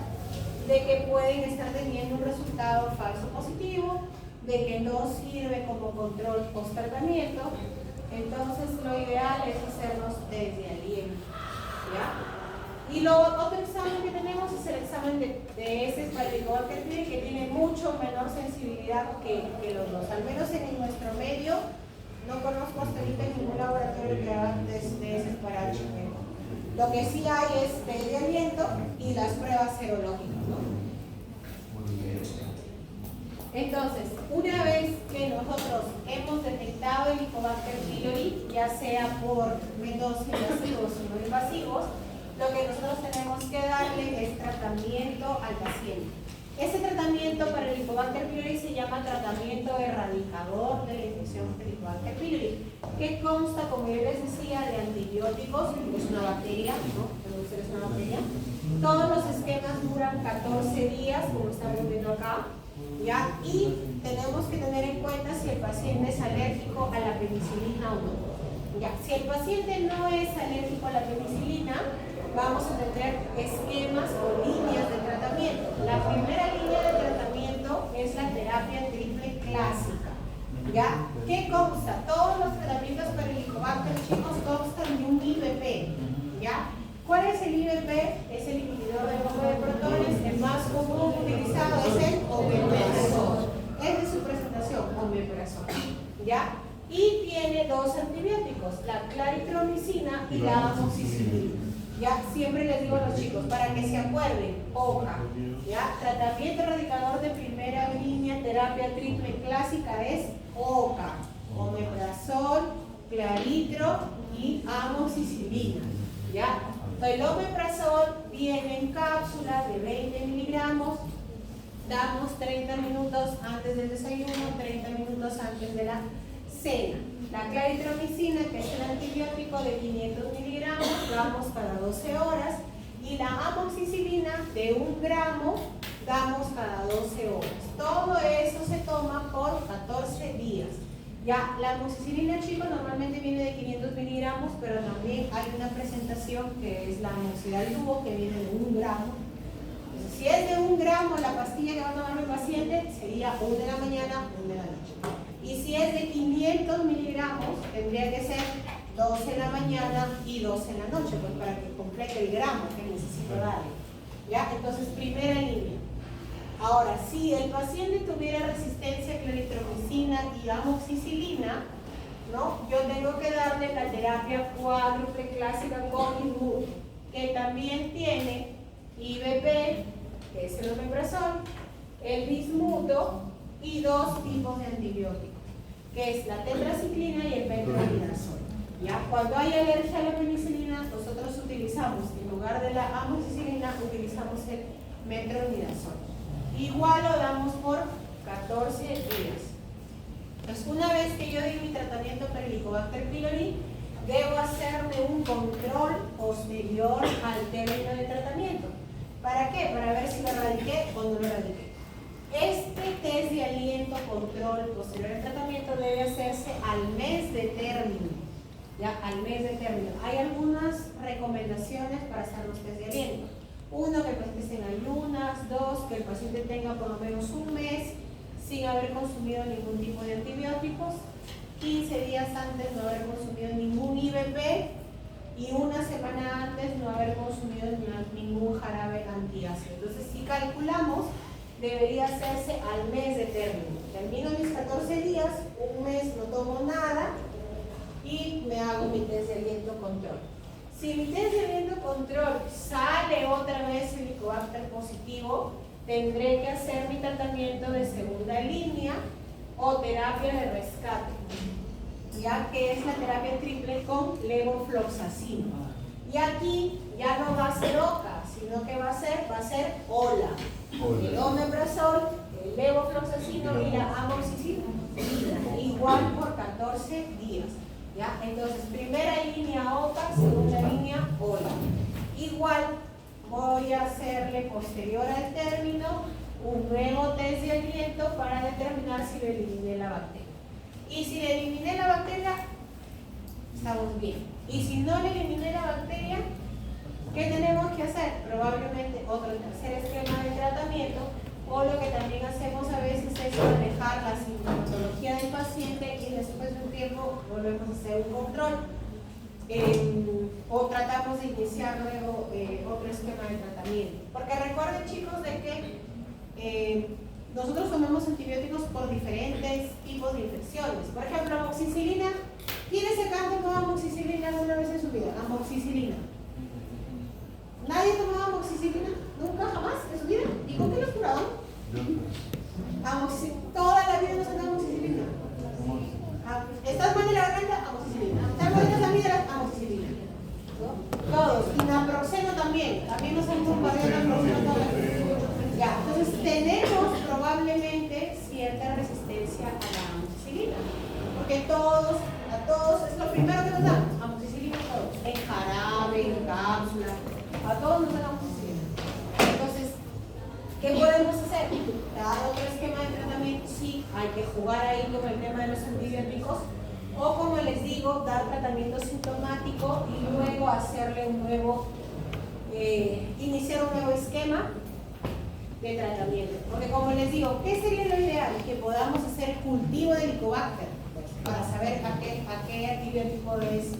de que pueden estar teniendo un resultado falso positivo, de que no sirve como control post-tratamiento. Entonces lo ideal es hacernos desde aliento, ¿ya? Y otro examen que tenemos es el examen de heces para el Helicobacter pylori, que tiene mucho menor sensibilidad que los dos. Al menos en nuestro medio no conozco hasta ahorita ningún laboratorio que haga test de heces para HPV. Lo que sí hay es test de aliento y las pruebas serológicas, ¿no? Entonces, una vez que nosotros hemos detectado el Helicobacter pylori, ya sea por métodos invasivos o no invasivos, lo que nosotros tenemos que darle es tratamiento al paciente. Ese tratamiento para el Helicobacter pylori se llama tratamiento erradicador de la infección por Helicobacter pylori, que consta, como yo les decía, de antibióticos, es una bacteria, ¿no? Es una bacteria. Todos los esquemas duran 14 días, como estamos viendo acá. ¿Ya? Y tenemos que tener en cuenta si el paciente es alérgico a la penicilina o no. ¿Ya? Si el paciente no es alérgico a la penicilina, vamos a tener esquemas o líneas de tratamiento. La primera línea de tratamiento es la terapia triple clásica. ¿Ya? ¿Qué consta? Todos los tratamientos para el Helicobacter, chicos, constan de un IVP. ¿Ya? ¿Cuál es el IVP? Es el inhibidor del bombo de protones. El más común utilizado es el omeprazol. Es de su presentación, omeprazol. ¿Ya? Y tiene dos antibióticos, la claritromicina y la amoxicilina. ¿Ya? Siempre les digo a los chicos, para que se acuerden, OCA. ¿Ya? Tratamiento erradicador de primera línea, terapia triple clásica es OCA. Omeprazol, claritro y amoxicilina. ¿Ya? El omeprazol viene en cápsulas de 20 miligramos, damos 30 minutos antes del desayuno, 30 minutos antes de la cena. La claritromicina, que es el antibiótico de 500 miligramos, damos cada 12 horas. Y la amoxicilina de 1 gramo, damos cada 12 horas. Todo eso se toma por 14 días. Ya, la amoxicilina, chicos, normalmente viene de 500 miligramos, pero también hay una presentación que es la amoxidal dúo, que viene de 1 gramo. Entonces, si es de 1 gramo la pastilla que va a tomar el paciente, sería 1 de la mañana, 1 de la noche. Y si es de 500 miligramos, tendría que ser 12 en la mañana y 12 en la noche, pues para que complete el gramo que necesito darle. ¿Ya? Entonces, primera línea. Ahora, si el paciente tuviera resistencia a claritromicina y amoxicilina, ¿no? Yo tengo que darle la terapia cuádruple clásica con Inmut, que también tiene IVP, que es el omeprazol, el bismuto y 2 tipos de antibióticos, que es la tetraciclina y el metronidazol. ¿Ya? Cuando hay alergia a la penicilina, nosotros utilizamos, en lugar de la amoxicilina, utilizamos el metronidazol. Igual lo damos por 14 días. Entonces, una vez que yo di mi tratamiento para el Helicobacter pylori, debo hacerme un control posterior al término de tratamiento. ¿Para qué? Para ver si lo erradiqué o no lo erradiqué. Este aliento control posterior al tratamiento debe hacerse al mes de término. Ya, al mes de término. Hay algunas recomendaciones para hacer los test de aliento. Uno, que el paciente esté en ayunas. Dos, que el paciente tenga por lo menos un mes sin haber consumido ningún tipo de antibióticos. 15 días antes no haber consumido ningún IVP y una semana antes no haber consumido ningún jarabe antiácido. Entonces, si calculamos, debería hacerse al mes de término. Termino mis 14 días, un mes no tomo nada y me hago mi test de aliento control. Si mi test de aliento control sale otra vez el Helicobacter positivo, tendré que hacer mi tratamiento de segunda línea o terapia de rescate, ya que es la terapia triple con levofloxacino. Y aquí ya no va a ser OCA, sino que va a ser OLA. El omeprazol, el levofloxacino y la amoxicilina, igual por 14 días. ¿Ya? Entonces, primera línea OCA, segunda línea OLA. Igual voy a hacerle posterior al término un nuevo test de aliento para determinar si le eliminé la bacteria. Y si le eliminé la bacteria, estamos bien. Y si no le eliminé la bacteria, ¿qué tenemos que hacer? Probablemente otro tercer esquema de tratamiento, o lo que también hacemos a veces es manejar la sintomatología del paciente y después de un tiempo volvemos a hacer un control. O tratamos de iniciar luego otro esquema de tratamiento. Porque recuerden, chicos, de que nosotros tomamos antibióticos por diferentes tipos de infecciones. Por ejemplo, amoxicilina. ¿Quiénes se han tomado amoxicilina alguna vez en su vida? Amoxicilina. ¿Nadie tomaba amoxicilina? ¿Nunca, jamás en su vida? ¿Y con qué los curaban? Toda la vida no se da amoxicilina. ¿Estás mal de la garganta? Amoxicilina. ¿Estás mal de las amígdalas? Amoxicilina. ¿No? Todos. Y naproxeno también. También nos han bombardeado naproxeno todos. Ya, entonces tenemos probablemente cierta resistencia a la amoxicilina. Porque a todos es lo primero que nos dan. Amoxicilina a todos. En jarabe, en cápsula. A todos nos dan amoxicilina. Entonces, ¿qué podemos hacer? Dar otro esquema de tratamiento, sí, hay que jugar ahí con el tema de los antibióticos, o como les digo, dar tratamiento sintomático y luego hacerle un nuevo, iniciar un nuevo esquema de tratamiento. Porque como les digo, ¿qué sería lo ideal? Que podamos hacer cultivo de Helicobacter, pues, para saber a qué antibiótico es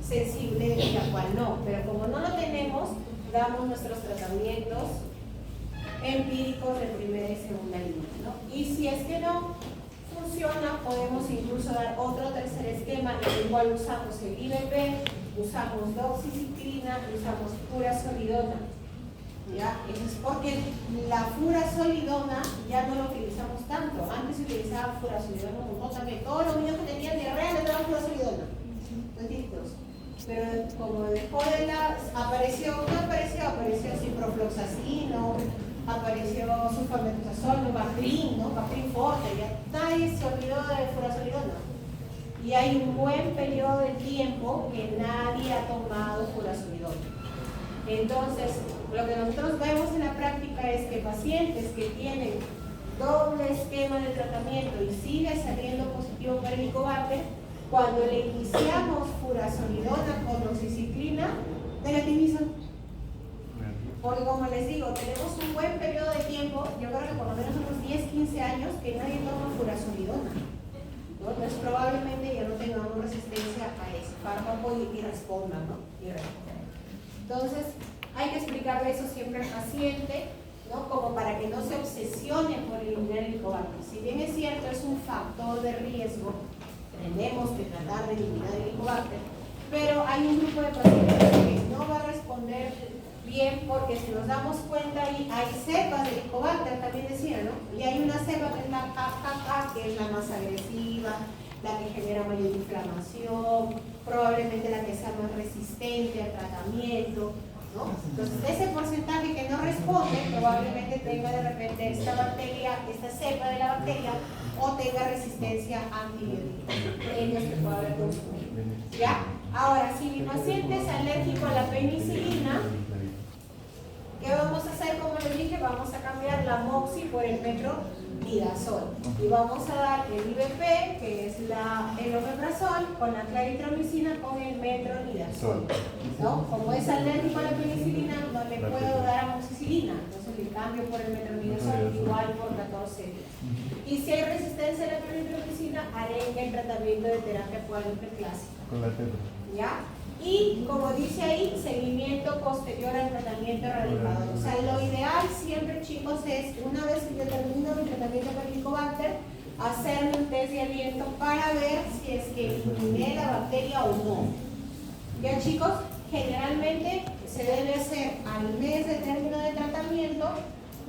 sensible y a cuál no. Pero como no lo tenemos, damos nuestros tratamientos empíricos de primera y segunda línea, ¿no? Y si es que no funciona, podemos incluso dar otro tercer esquema en el cual usamos el IVP, usamos doxiciclina y usamos furazolidona. ¿Ya? Eso es porque la furazolidona ya no lo utilizamos tanto. Antes se utilizaba furazolidona un montón también. Todos los niños que tenían diarrea les daban furazolidona. Pero como después de apareció ciprofloxacino, apareció sulfametazol, Bactrin, ¿no? Bactrin forte, ya nadie se olvidó de furazolidona. Y hay un buen periodo de tiempo que nadie ha tomado furazolidona. Entonces, lo que nosotros vemos en la práctica es que pacientes que tienen doble esquema de tratamiento y sigue saliendo positivo para el Helicobacter, cuando le iniciamos furazolidona con doxiciclina, negativizan. Porque como les digo, tenemos un buen periodo de tiempo, yo creo que por lo menos unos 10-15 años, que nadie toma furazolidona, ¿no? Entonces probablemente ya no tengamos resistencia a ese fármaco y respondan, ¿no? Entonces hay que explicarle eso siempre al paciente, ¿no? Como para que no se obsesione por eliminar el Helicobacter. Si bien es cierto, es un factor de riesgo, tenemos que tratar de eliminar el Helicobacter, pero hay un grupo de pacientes que no va a responder bien, porque si nos damos cuenta hay cepas de Helicobacter, también decía, ¿no? Y hay una cepa que es la KKK, que es la más agresiva, la que genera mayor inflamación, probablemente la que sea más resistente al tratamiento, ¿no? Entonces ese porcentaje que no responde probablemente tenga de repente esta bacteria, esta cepa de la bacteria, o tenga resistencia a antibióticos, ellos que puede haber consumido. ¿Ya? Ahora, si mi paciente es alérgico a la penicilina, ¿qué vamos a hacer? Como les dije, vamos a cambiar la moxi por el metronidazol. midazol. Y vamos a dar el IVP, que es el omeprazol, con la claritromicina, con el metronidazol. ¿No? Como es alérgico a la penicilina, no le puedo dar amoxicilina, entonces le cambio por el metronidazol igual por 14 días. Y si hay resistencia a la claritromicina, haré el tratamiento de terapia cuádruple clásica. Con la tetra. ¿Ya? Y como dice ahí, seguimiento posterior al tratamiento erradicador. O sea, lo ideal siempre, chicos, es una vez que yo termino mi tratamiento con Helicobacter, hacerme un test de aliento para ver si es que eliminé la bacteria o no. Ya, chicos, generalmente se debe hacer al mes de término de tratamiento,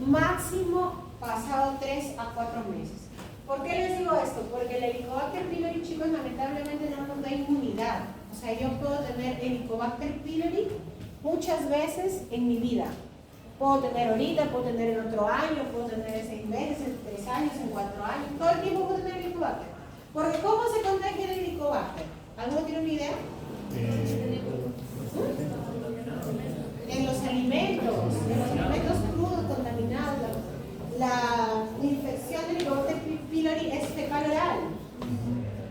máximo pasado 3 a 4 meses. ¿Por qué les digo esto? Porque el Helicobacter pylori, chicos, lamentablemente no nos da inmunidad. O sea, yo puedo tener Helicobacter pylori muchas veces en mi vida. Puedo tener ahorita, puedo tener en otro año, puedo tener en 6 meses, en 3 años, en 4 años. Todo el tiempo puedo tener Helicobacter. Porque ¿cómo se contagia el Helicobacter? ¿Alguno tiene una idea? En los alimentos crudos, contaminados. La infección del Helicobacter pylori es fecal oral.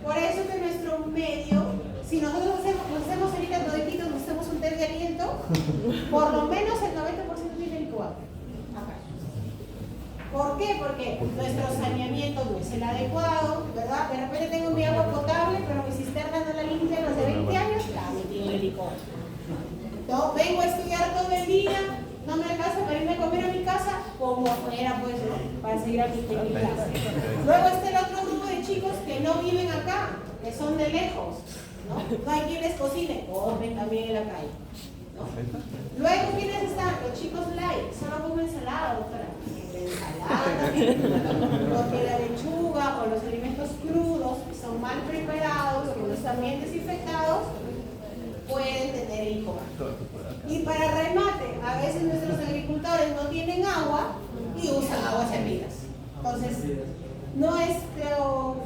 Por eso que nuestro medio, si nosotros hacemos ahorita todititos, nos hacemos un test de aliento, por lo menos el 90% tiene Helicobacter. Acá. ¿Por qué? Porque nuestro saneamiento no es el adecuado, ¿verdad? De repente tengo mi agua potable, pero mi cisterna no la limpia hace 20 años, también tiene Helicobacter. ¿No? Vengo a estudiar todo el día, no me alcanza para irme a comer a mi casa, como afuera, pues, ¿no? Para seguir a mi clase. Luego está el otro grupo de chicos que no viven acá, que son de lejos, ¿no? No hay quien les cocine, comen también en la calle, ¿no? Luego, ¿quiénes están? Los chicos light, solo comen ensalada, doctora. Ensalada también, porque la lechuga o los alimentos crudos son mal preparados, que no están bien desinfectados, pueden tener Helicobacter. Y para remate, a veces nuestros agricultores no tienen agua y usan aguas hervidas. Entonces, nuestro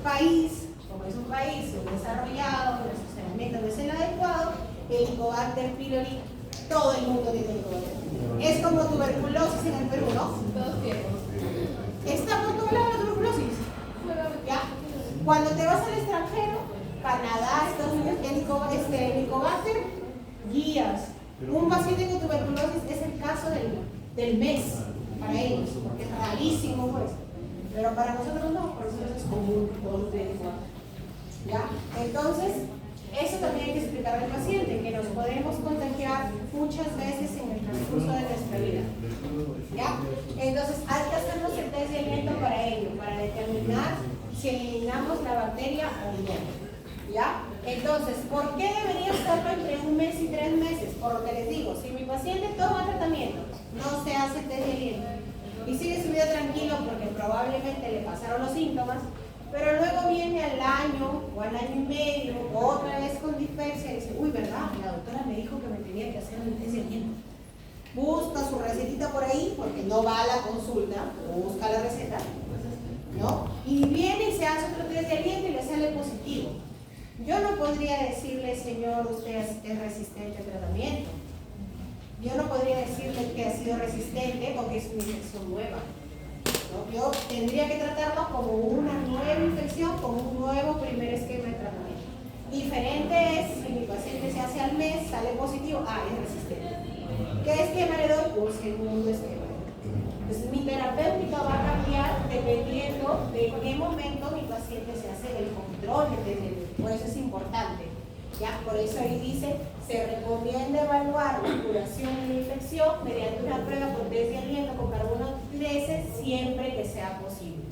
país, como es un país subdesarrollado, nuestro saneamiento no es el adecuado, el Helicobacter pylori, todo el mundo tiene Helicobacter. Es como tuberculosis en el Perú, ¿no? Está por todo lado la tuberculosis. ¿Ya? Cuando te vas al extranjero, Canadá, Estados Unidos, Helicobacter, guías. Un paciente con tuberculosis es el caso del mes para ellos, porque es rarísimo, pues. Pero para nosotros no, por eso es común. ¿Ya? Entonces, eso también hay que explicar al paciente, que nos podemos contagiar muchas veces en el transcurso de nuestra vida. ¿Ya? Entonces, hay que hacernos el test de aliento para ello, para determinar si eliminamos la bacteria o no. ¿Ya? Entonces, ¿por qué debería estarlo entre 1 mes y 3 meses? Por lo que les digo, si mi paciente toma tratamiento, no se hace test de aliento y sigue su vida tranquilo porque probablemente le pasaron los síntomas, pero luego viene al año o al año y medio, otra vez con dispersia y dice, uy, ¿verdad? La doctora me dijo que me tenía que hacer un test de aliento. Busca su recetita por ahí, porque no va a la consulta, busca la receta, ¿no? Y viene y se hace otro test de aliento y le sale positivo. Yo no podría decirle, señor, usted es resistente al tratamiento. Yo no podría decirle que ha sido resistente o que es una infección nueva. ¿No? Yo tendría que tratarlo como una nueva infección, con un nuevo primer esquema de tratamiento. Diferente es si mi paciente se hace al mes, sale positivo, es resistente. ¿Qué esquema le doy? Un segundo esquema. Entonces mi terapéutica va a cambiar dependiendo de en qué momento mi paciente se hace el control de test de aliento. Por eso es importante. ¿Ya? Por eso ahí dice, se recomienda evaluar la curación de la infección mediante una prueba con test de aliento con carbono 13 siempre que sea posible.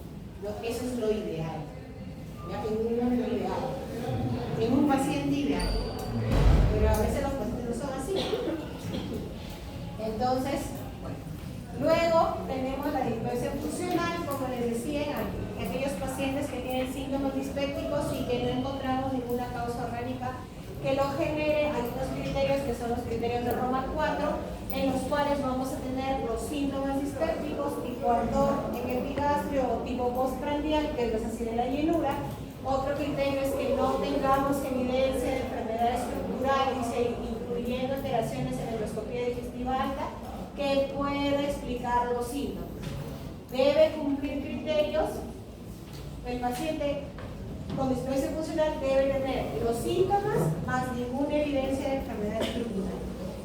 ¿No? Eso es lo ideal. ¿Ya? En un paciente ideal. Pero a veces los pacientes no son así. Entonces, luego tenemos la dispersia funcional, como les decía, en aquellos pacientes que tienen síntomas dispépticos y que no encontramos ninguna causa orgánica que lo genere. Hay unos criterios que son los criterios de Roma 4, en los cuales vamos a tener los síntomas dispépticos tipo ardor en epigastrio o tipo postprandial, que es así de la llenura. Otro criterio es que no tengamos evidencia de enfermedad estructural, incluyendo alteraciones en la endoscopía digestiva alta, que pueda explicar los síntomas. debe cumplir criterios. El paciente con dispepsia funcional debe tener los síntomas más ninguna evidencia de enfermedad estructural.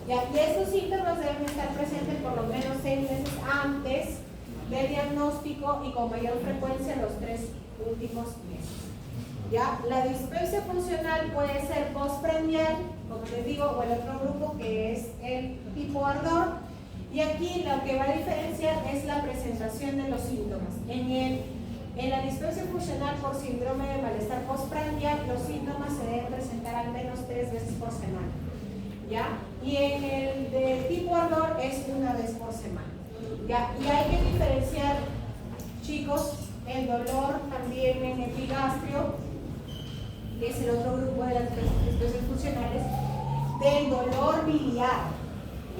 Y estos síntomas deben estar presentes por lo menos 6 meses antes del diagnóstico y con mayor frecuencia en los 3 últimos meses. ¿Ya? La dispepsia funcional puede ser postprandial, como les digo, o el otro grupo que es el tipo ardor. Y aquí lo que va a diferenciar es la presentación de los síntomas. En la dispepsia funcional por síndrome de malestar postprandial, los síntomas se deben presentar al menos 3 veces por semana. ¿Ya? Y en el de tipo ardor es 1 vez por semana. ¿Ya? Y hay que diferenciar, chicos, el dolor también en epigastrio, que es el otro grupo de las dispepsias funcionales, del dolor biliar.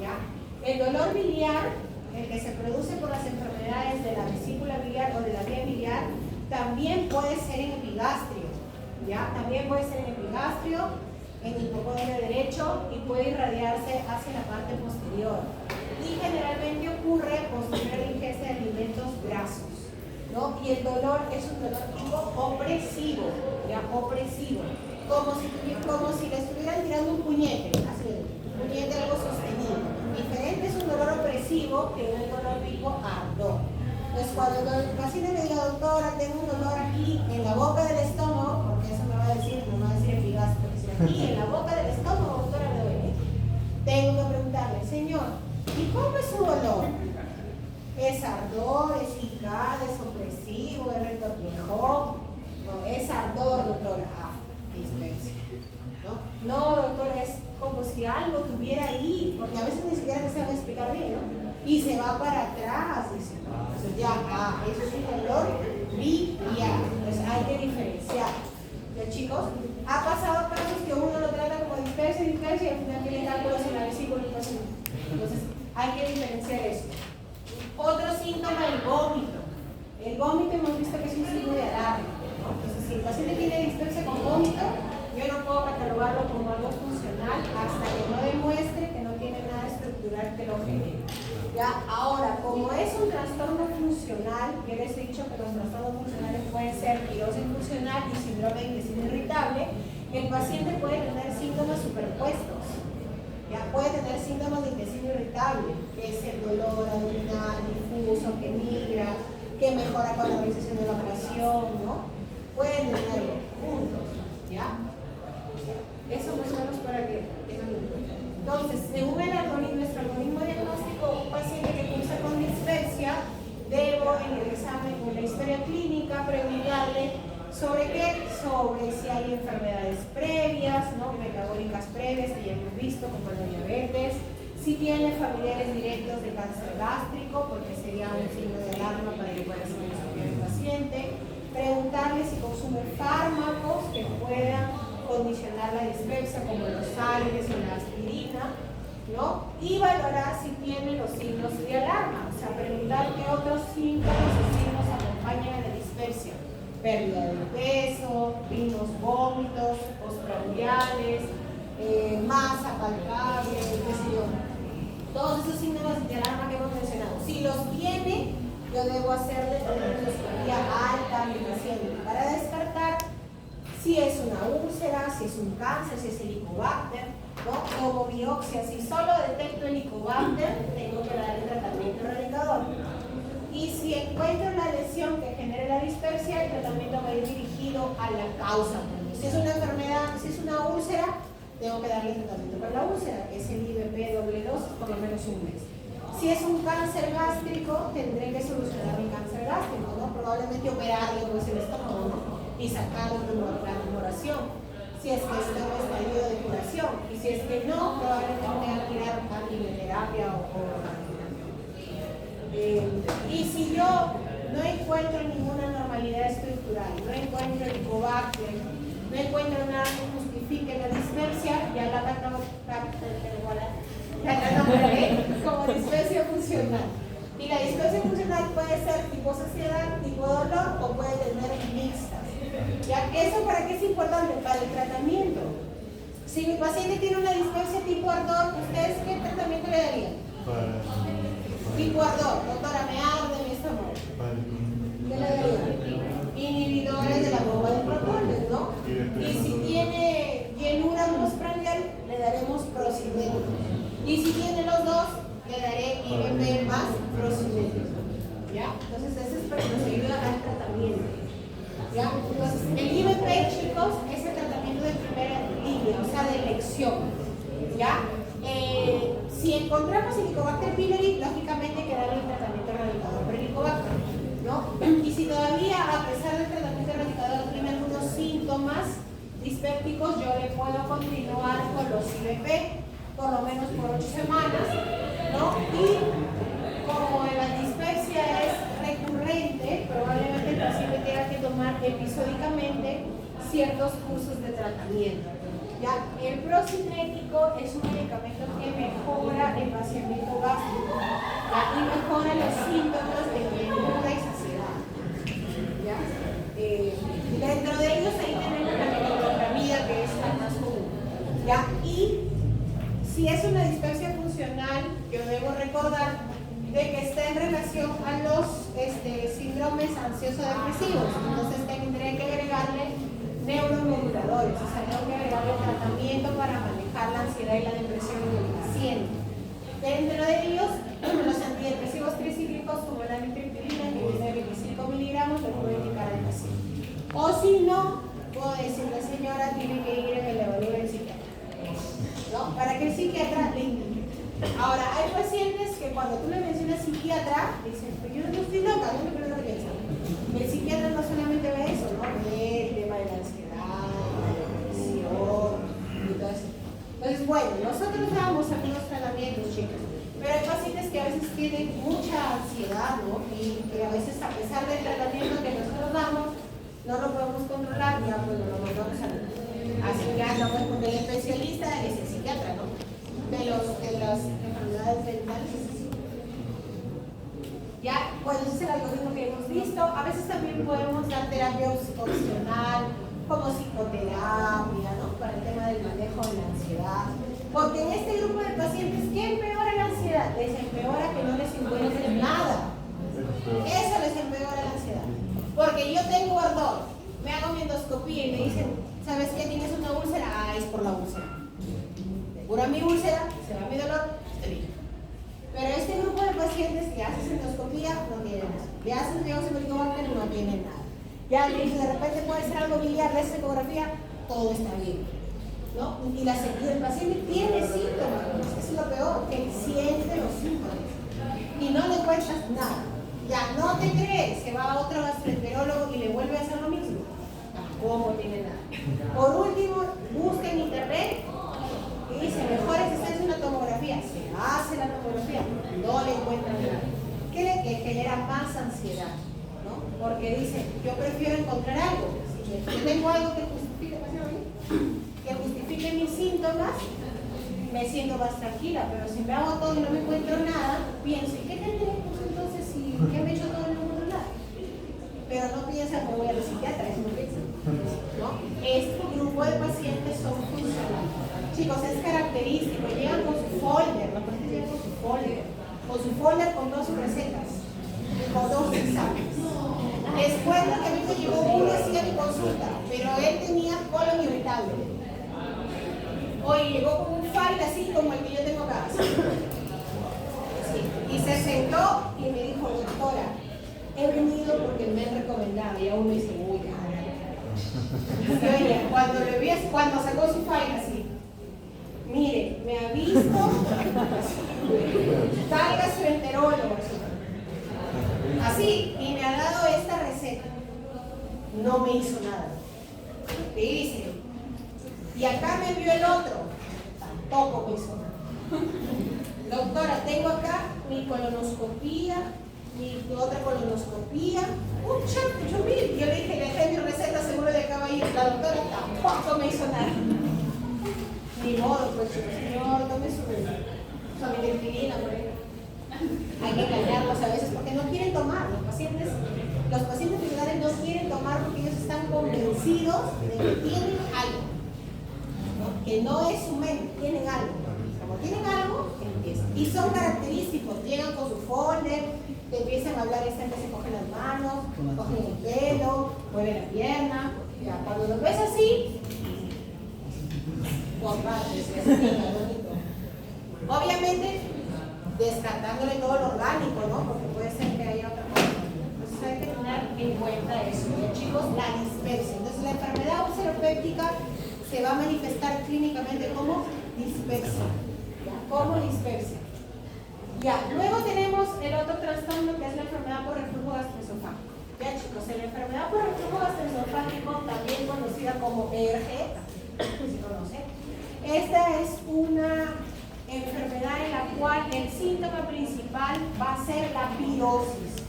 ¿Ya? El dolor biliar, el que se produce por las enfermedades de la vesícula biliar o de la vía biliar, también puede ser en epigastrio. ¿Ya? También puede ser en epigastrio, en el hipocondrio derecho, y puede irradiarse hacia la parte posterior. Y generalmente ocurre posterior a la ingesta de alimentos grasos, ¿no? Y el dolor es un dolor tipo opresivo, ¿ya? Opresivo, como si le estuvieran tirando un puñete, así, un puñete algo sostenido. Diferente es un dolor opresivo que un dolor tipo ardor. Entonces, cuando el paciente me diga, doctora, tengo un dolor aquí en la boca del estómago, porque eso me va a decir epigastrio, aquí en la boca del estómago, doctora, me duele, tengo que preguntarle, señor, ¿y cómo es su dolor? ¿Es ardor, es picada, es opresivo, es retortijón? No, es ardor, doctora. Ah, dispepsia. No, doctora, es como si algo tuviera ahí, porque a veces ni siquiera me sabe explicar bien, ¿no? Y se va para atrás, dice. Entonces ya, eso es un dolor biliar. Entonces hay que diferenciar. ¿Ya, chicos? Ha pasado casos que uno lo trata como dispepsia y al final tiene cálculos en la vesícula y cosas. Entonces hay que diferenciar eso. Otro síntoma, el vómito. El vómito hemos visto que es un signo de alarma, ¿no? Entonces, si el paciente tiene dispepsia con vómito, yo no puedo catalogarlo como algo funcional hasta que no demuestre que no tiene nada estructural que lo genere. ¿Ya? Ahora, como es un trastorno funcional, yo les he dicho que los trastornos funcionales pueden ser pirosis funcional y síndrome de intestino irritable, el paciente puede tener síntomas superpuestos. Ya puede tener síntomas de intestino irritable, que es el dolor abdominal, difuso, que migra, que mejora con la realización de la operación, ¿no? Pueden tenerlo juntos, ¿ya? Eso más o menos para que tengan en cuenta. Entonces, según nuestro algoritmo diagnóstico, un paciente que cursa con dispepsia, debo en el examen o en la historia clínica preguntarle ¿sobre qué? Sobre si hay enfermedades previas, ¿no? Metabólicas previas que ya hemos visto, como la diabetes, si tiene familiares directos de cáncer gástrico, porque sería un signo de alarma para que pueda ser el paciente, preguntarle si consume fármacos que puedan condicionar la dispepsia, como los sales o la aspirina, ¿no? Y valorar si tiene los signos de alarma, o sea, preguntar qué otros síntomas o signos acompañan a la dispepsia. Pérdida de peso, vinos vómitos, postprandiales, masa palpable, qué sé yo. Todos esos signos de alarma que hemos mencionado. Si los tiene, yo debo hacerle una endoscopía alta al paciente para descartar si es una úlcera, si es un cáncer, si es helicobacter, ¿no? Como biopsia, si solo detecto helicobacter, tengo que darle tratamiento erradicador. Y si encuentro la lesión que genere la dispepsia, el tratamiento va a ir dirigido a la causa. Si es una enfermedad, si es una úlcera, tengo que darle tratamiento para la úlcera, que es el IVP-2, por lo menos un mes. Si es un cáncer gástrico, tendré que solucionar mi cáncer gástrico, ¿no? Probablemente operarle pues el estómago, ¿no? Y sacar la tumoración. Si es que está en estadio de curación. Y si es que no, probablemente tenga que ir a quimioterapia o y si yo no encuentro ninguna normalidad estructural, no encuentro helicobacter, no encuentro nada que justifique la dispepsia, ya la nombraré como dispepsia funcional. Y la dispepsia funcional puede ser tipo saciedad, tipo dolor o puede tener mixtas. ¿Ya? ¿Eso para qué es importante? Para el tratamiento. Si mi paciente tiene una dispepsia tipo ardor, ¿ustedes qué tratamiento le darían? Tipo ardor, doctora, me arde mi estómago. Y si tiene los dos, le daré IBP más prosimétrico. ¿Ya? Entonces, ese es para que nos ayude al tratamiento. ¿Ya? Entonces, el IBP, chicos, es el tratamiento de primera línea, o sea, de elección. ¿Ya? Si encontramos Helicobacter pylori, lógicamente hay que darle el tratamiento erradicador por Helicobacter, ¿no? Y si todavía, a pesar del tratamiento erradicador, tiene algunos síntomas dispépticos, yo le puedo continuar con los IBP, por lo menos por 8 semanas, ¿no? Y como la dispepsia es recurrente, probablemente el paciente tenga que tomar episódicamente ciertos cursos de tratamiento. ¿Ya? El procinético es un medicamento que mejora el vaciamiento gástrico, ¿ya? Y mejora los síntomas de llenura y saciedad. ¿Ya? Dentro de ellos ahí tenemos la metoclopramida, que es la más común. ¿Ya? Y si es una dispepsia funcional, yo debo recordar de que está en relación a los síndromes ansioso-depresivos. Entonces tendré que agregarle neuromoduladores, o sea, tengo que agregarle tratamiento para manejar la ansiedad y la depresión en el paciente. Dentro de ellos, los antidepresivos tricíclicos como la amitriptilina, que viene de 25 miligramos, lo puedo indicar al paciente. O si no, puedo decirle, señora, tiene que ir a que le evalúe el psiquiatra, ¿no? Para que el psiquiatra le indique. Ahora, hay pacientes que cuando tú le mencionas psiquiatra, dicen, pero yo no estoy loca, no me creo lo que piensan. El psiquiatra no solamente ve eso, ¿no? Ve el tema de la ansiedad, la depresión y todo eso. Entonces, bueno, nosotros damos algunos tratamientos, chicos, pero hay pacientes que a veces tienen mucha ansiedad, ¿no? Y que a veces, a pesar del tratamiento que nosotros damos, no lo podemos controlar, ya pues lo mandamos a... Así que andamos con el especialista, es el psiquiatra, ¿no? De las enfermedades mentales. Ya, pues ese es el algoritmo que hemos visto. A veces también podemos dar terapia opcional, como psicoterapia, ¿no? Para el tema del manejo de la ansiedad. Porque en este grupo de pacientes, ¿qué empeora la ansiedad? Les empeora que no les encuentren nada. Eso les empeora la ansiedad. Porque yo tengo ardor, me hago mi endoscopía y me dicen, ¿sabes qué? ¿Tienes una úlcera? Ah, es por la úlcera. Cura mi úlcera, se va mi dolor, estoy bien. Pero este grupo de pacientes que haces endoscopía no tienen nada. Le haces diagnóstico de Helicobacter, no tienen nada. Ya le dices, de repente puede ser algo biliar, le haces ecografía, todo está bien, ¿no? Y el paciente tiene síntomas, eso es lo peor, que siente los síntomas y no le encuentras nada. Ya no te crees, se va a otro gastroenterólogo y le vuelve a hacer lo mismo. Tampoco tiene nada. Por último, busca en internet y dice, mejor es hacerse una tomografía. Se hace la tomografía, no le encuentran nada. ¿Qué le genera más ansiedad? ¿No? Porque dice, yo prefiero encontrar algo. Si yo tengo algo que justifique mis síntomas, me siento más tranquila. Pero si me hago todo y no me encuentro nada, pienso, ¿y qué tendré? Pues entonces, si ya me he hecho todo y no encuentro nada. Pero no piensa que voy a la psiquiatra, eso no piensa, ¿no? Este grupo de pacientes son funcionales. Chicos, es característico, llegan con su folder, los pacientes llegan con su folder con 2 recetas, con 2 exámenes. Les cuento que a mí me llegó uno así a mi consulta, pero él tenía colon irritable. Hoy llegó con un file así como el que yo tengo acá. Sí. Y se sentó y me dijo, doctora, he venido porque me han recomendado. Y aún me dice, uy, ya. Y oye, cuando sacó su file así, mire, me ha visto tal gastroenterólogo así, y me ha dado esta receta. No me hizo nada. ¿Qué dice? Y acá me envió el otro. Tampoco me hizo nada. Doctora, tengo acá mi colonoscopía, mi otra colonoscopía. ¡Pucha! Yo le dije, le dejé mi receta, seguro de acá va a ir. La doctora tampoco me hizo nada. Ni modo, pues, señor, tome su amitriptilina, por ejemplo. Hay que engañarlos a veces porque no quieren tomar. Los pacientes vulgares no quieren tomar porque ellos están convencidos de que tienen algo, ¿no? Que no es su mente, tienen algo. Como tienen algo, empiezan. Y son característicos, llegan con su folder, te empiezan a hablar, están que se cogen las manos, cogen el pelo, mueven la pierna. Ya, cuando los ves así, por partes, bonito. Obviamente, descartándole todo lo orgánico, ¿no? Porque puede ser que haya otra cosa. Entonces hay que tener en cuenta eso, ¿ya, chicos? La dispepsia. Entonces la enfermedad úlcero-péptica se va a manifestar clínicamente como dispepsia. ¿Ya? Como dispepsia. Ya, luego tenemos el otro trastorno que es la enfermedad por reflujo gastroesofágico. Ya, chicos, la enfermedad por reflujo gastroesofágico, también conocida como ERG, si conocen, esta es una enfermedad en la cual el síntoma principal va a ser la pirosis.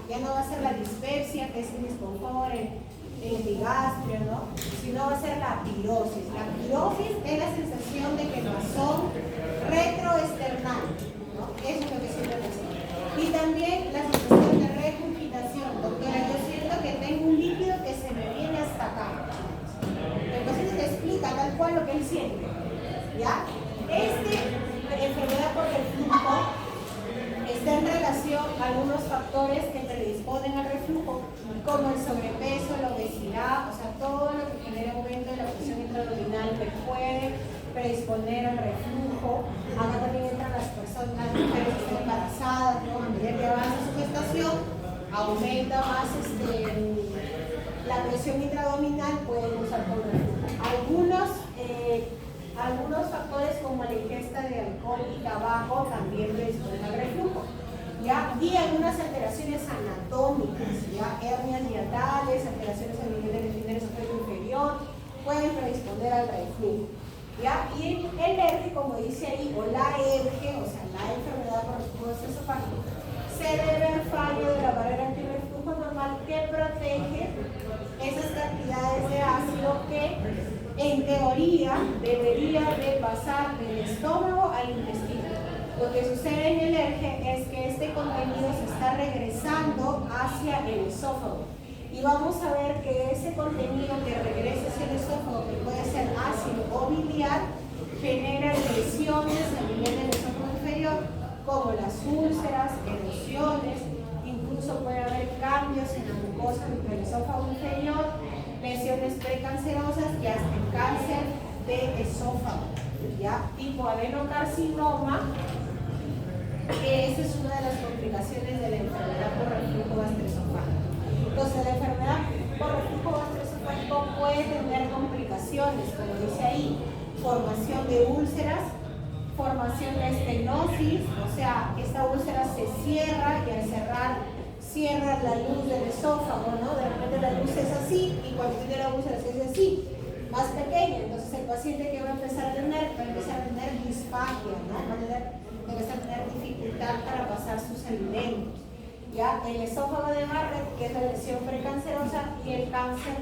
Ya no va a ser la dispepsia, que es el disconfort, el epigastrio, ¿no? Sino va a ser la pirosis. La pirosis es la sensación de quemazón retroesternal, ¿no? Eso es lo que siempre decimos. Y también la sensación de regurgitación. Doctora, yo siento que tengo un líquido que se me viene hasta acá. El paciente te explica tal cual lo que él siente. ¿Ya? Enfermedad por reflujo está en relación a algunos factores que predisponen al reflujo, como el sobrepeso, la obesidad, o sea, todo lo que genera aumento de la presión intraabdominal que puede predisponer al reflujo. Acá también entran las personas, las mujeres que están embarazadas, ¿no? A medida que avanza su gestación, aumenta más la presión intraabdominal, pueden usar con reflujo. Algunos factores como la ingesta de alcohol y tabaco también predisponen al reflujo, ¿ya? Y algunas alteraciones anatómicas, ¿ya? Hernias diatales, alteraciones a nivel del esfínter esofágico inferior, pueden predisponer al reflujo, ¿ya? Y el ERG, como dice ahí, o la ERG, o sea, la enfermedad por reflujo esofágico, se debe al fallo de la barrera antirreflujo normal que protege esas cantidades de ácido que en teoría debería de pasar del estómago al intestino. Lo que sucede en el ERG es que este contenido se está regresando hacia el esófago. Y vamos a ver que ese contenido que regresa hacia el esófago, que puede ser ácido o biliar, genera lesiones a nivel del esófago inferior, como las úlceras, erosiones, incluso puede haber cambios en la mucosa del esófago inferior, lesiones precancerosas y hasta el cáncer de esófago, ¿ya? Tipo adenocarcinoma, que esa es una de las complicaciones de la enfermedad por reflujo gastroesofágico. Entonces, la enfermedad por reflujo gastroesofágico puede tener complicaciones, como dice ahí, formación de úlceras, formación de estenosis, o sea, esta úlcera se cierra y al cerrar cierra la luz del esófago, ¿no? De repente la luz es así y cuando tiene la úlcera se hace así, más pequeña. Entonces el paciente que va a empezar a tener disfagia, ¿no? Va a empezar a tener dificultad para pasar sus alimentos. ¿Ya? El esófago de Barrett, que es la lesión precancerosa, y el cáncer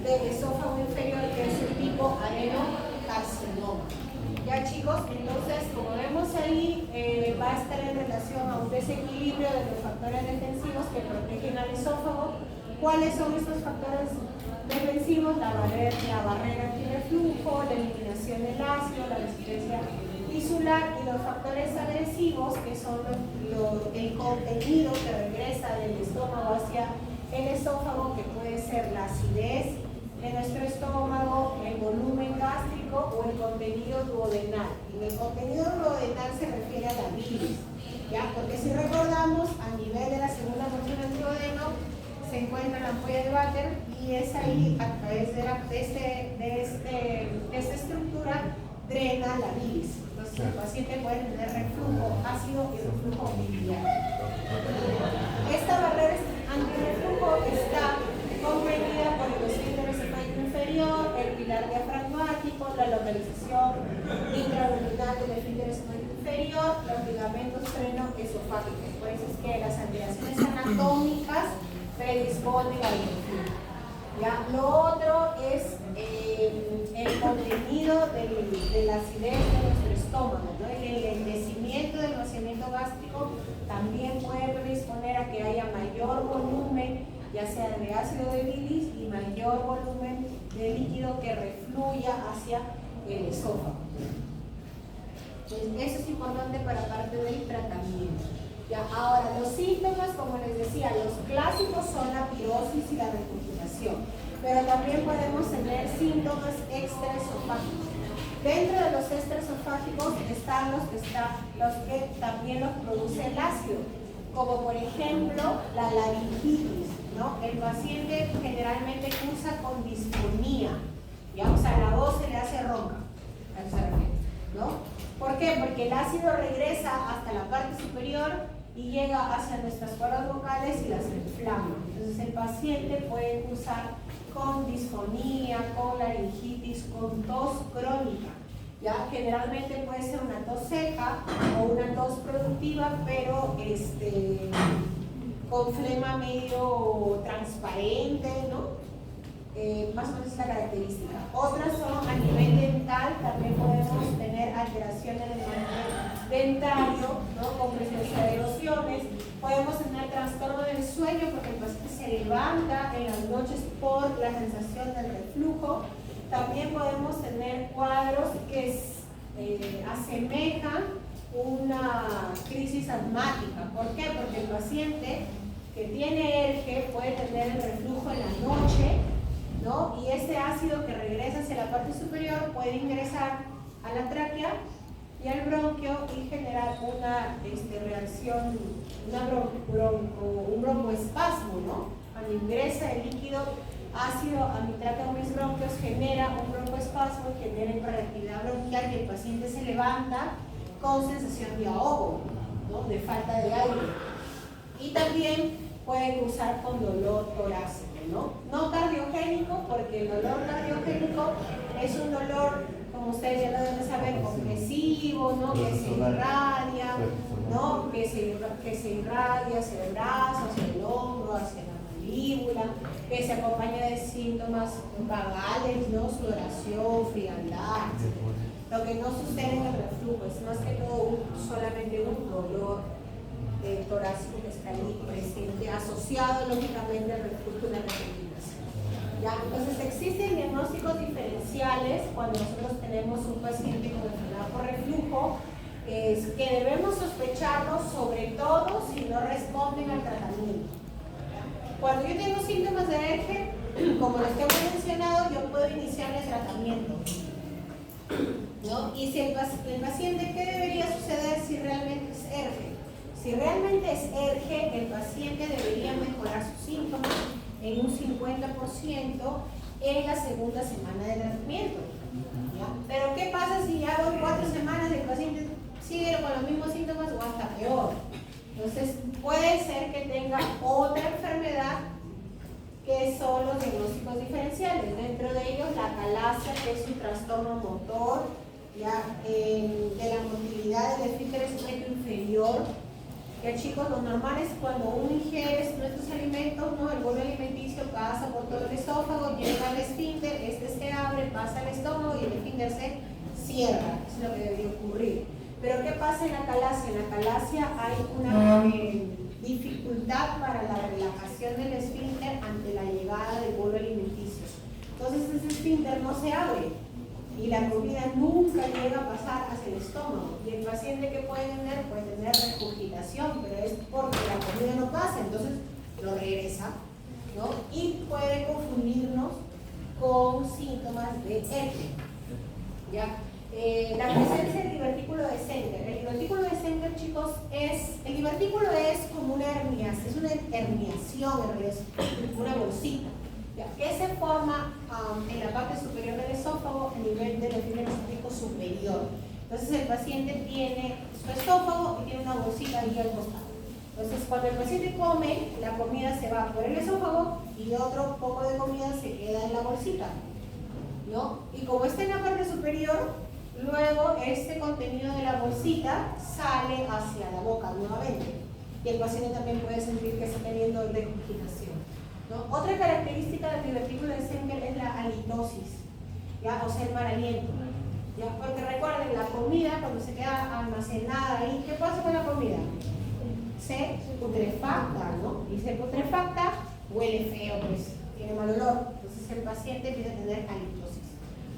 del esófago inferior, que es el tipo adenocarcinoma. Ya, chicos, entonces como vemos ahí va a estar en relación a un desequilibrio de los factores defensivos que protegen al esófago. ¿Cuáles son estos factores defensivos? La barrera antirreflujo, la eliminación del ácido, la resistencia tisular, y los factores agresivos, que son el contenido que regresa del estómago hacia el esófago, que puede ser la acidez de nuestro estómago, el volumen gástrico o el contenido duodenal. Y el contenido duodenal se refiere a la bilis, ¿ya? Porque si recordamos, a nivel de la segunda porción del duodeno se encuentra la ampolla de Vater, y es ahí, a través de esta estructura, drena la bilis. Entonces el paciente puede tener reflujo ácido y reflujo biliar. Esta barrera antirreflujo está comprendida por el esfínter esofágico inferior, el pilar diafragmático, la localización intraabdominal del esfínter esofágico inferior, los ligamentos freno-esofágicos. Por eso es que las alteraciones anatómicas predisponen al reflujo. ¿Ya? Lo otro es el contenido de la acidez de nuestro estómago, ¿no? El enlentecimiento del vaciamiento gástrico también puede predisponer a que haya mayor volumen, ya sea de ácido de bilis, y mayor volumen de líquido que refluya hacia el esófago. Entonces, eso es importante para parte del tratamiento. Ya, ahora, los síntomas, como les decía, los clásicos son la pirosis y la regurgitación, pero también podemos tener síntomas extraesofágicos. Dentro de los ésteres esofágicos están los que también los produce el ácido, como por ejemplo la laringitis, ¿no? El paciente generalmente cursa con disfonía, ¿ya? O sea, la voz se le hace ronca, ¿no? ¿Por qué? Porque el ácido regresa hasta la parte superior y llega hacia nuestras cuerdas vocales y las inflama. Entonces el paciente puede cursar con disfonía, con laringitis, con tos crónica. ¿Ya? Generalmente puede ser una tos seca o una tos productiva, pero con flema medio transparente, ¿no? Más o menos es la característica. Otras son a nivel dental, también podemos tener alteraciones del manejo dentario, ¿no? Con presencia de erosiones. Podemos tener trastorno del sueño porque el paciente se levanta en las noches por la sensación del reflujo. También podemos tener cuadros que asemejan una crisis asmática. ¿Por qué? Porque el paciente que tiene ERGE puede tener el reflujo en la noche, ¿no? Y ese ácido que regresa hacia la parte superior puede ingresar a la tráquea y al bronquio y generar una reacción, un broncoespasmo, ¿no? Cuando ingresa el líquido ácido a mi tráquea o mis bronquios, genera un broncoespasmo, genera hiperactividad bronquial y el paciente se levanta con sensación de ahogo, ¿no? De falta de aire. Y también puede cursar con dolor torácico, ¿no? No cardiogénico, porque el dolor cardiogénico es un dolor, como ustedes ya lo deben saber, opresivo, ¿no? Que se irradia, ¿no? Que se irradia hacia el brazo, hacia el hombro, hacia la mandíbula, que se acompaña de síntomas vagales, ¿no? Sudoración, frialdad, etc. Lo que no sucede en el reflujo es más que todo solamente un dolor torácico que está ahí presente, asociado lógicamente al reflujo y la recuperación. ¿Ya? Entonces existen diagnósticos diferenciales cuando nosotros tenemos un paciente con enfermedad por reflujo, que debemos sospecharlos sobre todo si no responden al tratamiento. ¿Ya? Cuando yo tengo síntomas de ERGE, como los que hemos mencionado, yo puedo iniciar el tratamiento, ¿no? Y si el paciente, ¿qué debería suceder si realmente es ERGE? Si realmente es ERGE, el paciente debería mejorar sus síntomas en un 50% en la segunda semana de tratamiento. ¿Ya? Pero ¿qué pasa si ya van 4 semanas y el paciente sigue con los mismos síntomas o hasta peor? Entonces puede ser que tenga otra enfermedad que son los diagnósticos diferenciales. Dentro de ellos la acalasia, que es un trastorno motor, ¿ya? De la motilidad del esfínter esqueleto inferior. Ya, chicos, lo normal es cuando uno ingiere nuestros alimentos, ¿no? El bolo alimenticio pasa por todo el esófago, llega al esfínter, se abre, pasa al estómago y el esfínter se cierra. Eso es lo que debería ocurrir. Pero ¿qué pasa en la acalasia? En la acalasia hay una dificultad para la relajación del esfínter ante la llegada del bolo alimenticio. Entonces ese esfínter no se abre y la comida nunca llega a pasar hacia el estómago. Y el paciente que puede tener regurgitación, pero es porque la comida no pasa, entonces lo regresa, ¿no? Y puede confundirnos con síntomas de ERGE. ¿Ya? La presencia del divertículo de Sanger. El divertículo de Sanger, chicos, el divertículo es como una herniación, es una herniación, es una bolsita, ¿ya? Que se forma en la parte superior del esófago, a nivel del esfínter esofágico superior. Entonces el paciente tiene su esófago y tiene una bolsita ahí al costado. Entonces cuando el paciente come, la comida se va por el esófago y otro poco de comida se queda en la bolsita, ¿no? Y como está en la parte superior, luego este contenido de la bolsita sale hacia la boca nuevamente. Y el paciente también puede sentir que está teniendo regurgitación, ¿no? Otra característica del divertículo de Sanger es la halitosis, ¿ya? O sea, el mal aliento. ¿Ya? Porque recuerden, la comida cuando se queda almacenada ahí, ¿qué pasa con la comida? Se putrefacta, ¿no? Y se putrefacta, huele feo, pues tiene mal olor. Entonces el paciente empieza a tener halitosis.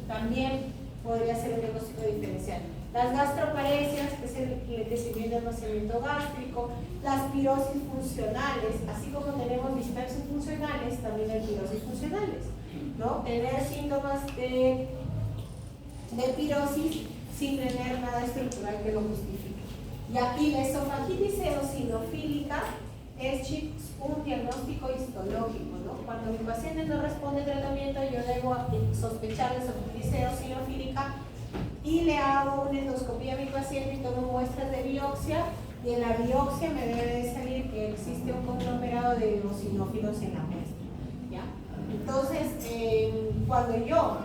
También podría ser un diagnóstico diferencial. Las gastroparesias, que es el crecimiento del almacenamiento gástrico, las pirosis funcionales, así como tenemos dispepsias funcionales, también hay pirosis funcionales, ¿no? Tener síntomas de de pirosis sin tener nada estructural que lo justifique. Y aquí la esofagitis eosinofílica es, chicos, un diagnóstico histológico, ¿no? Cuando mi paciente no responde al tratamiento, yo debo sospechar de esofagitis eosinofílica y le hago una endoscopía a mi paciente y tomo muestras de biopsia, y en la biopsia me debe de salir que existe un conglomerado de eosinófilos en la muestra, ¿ya? Entonces, cuando yo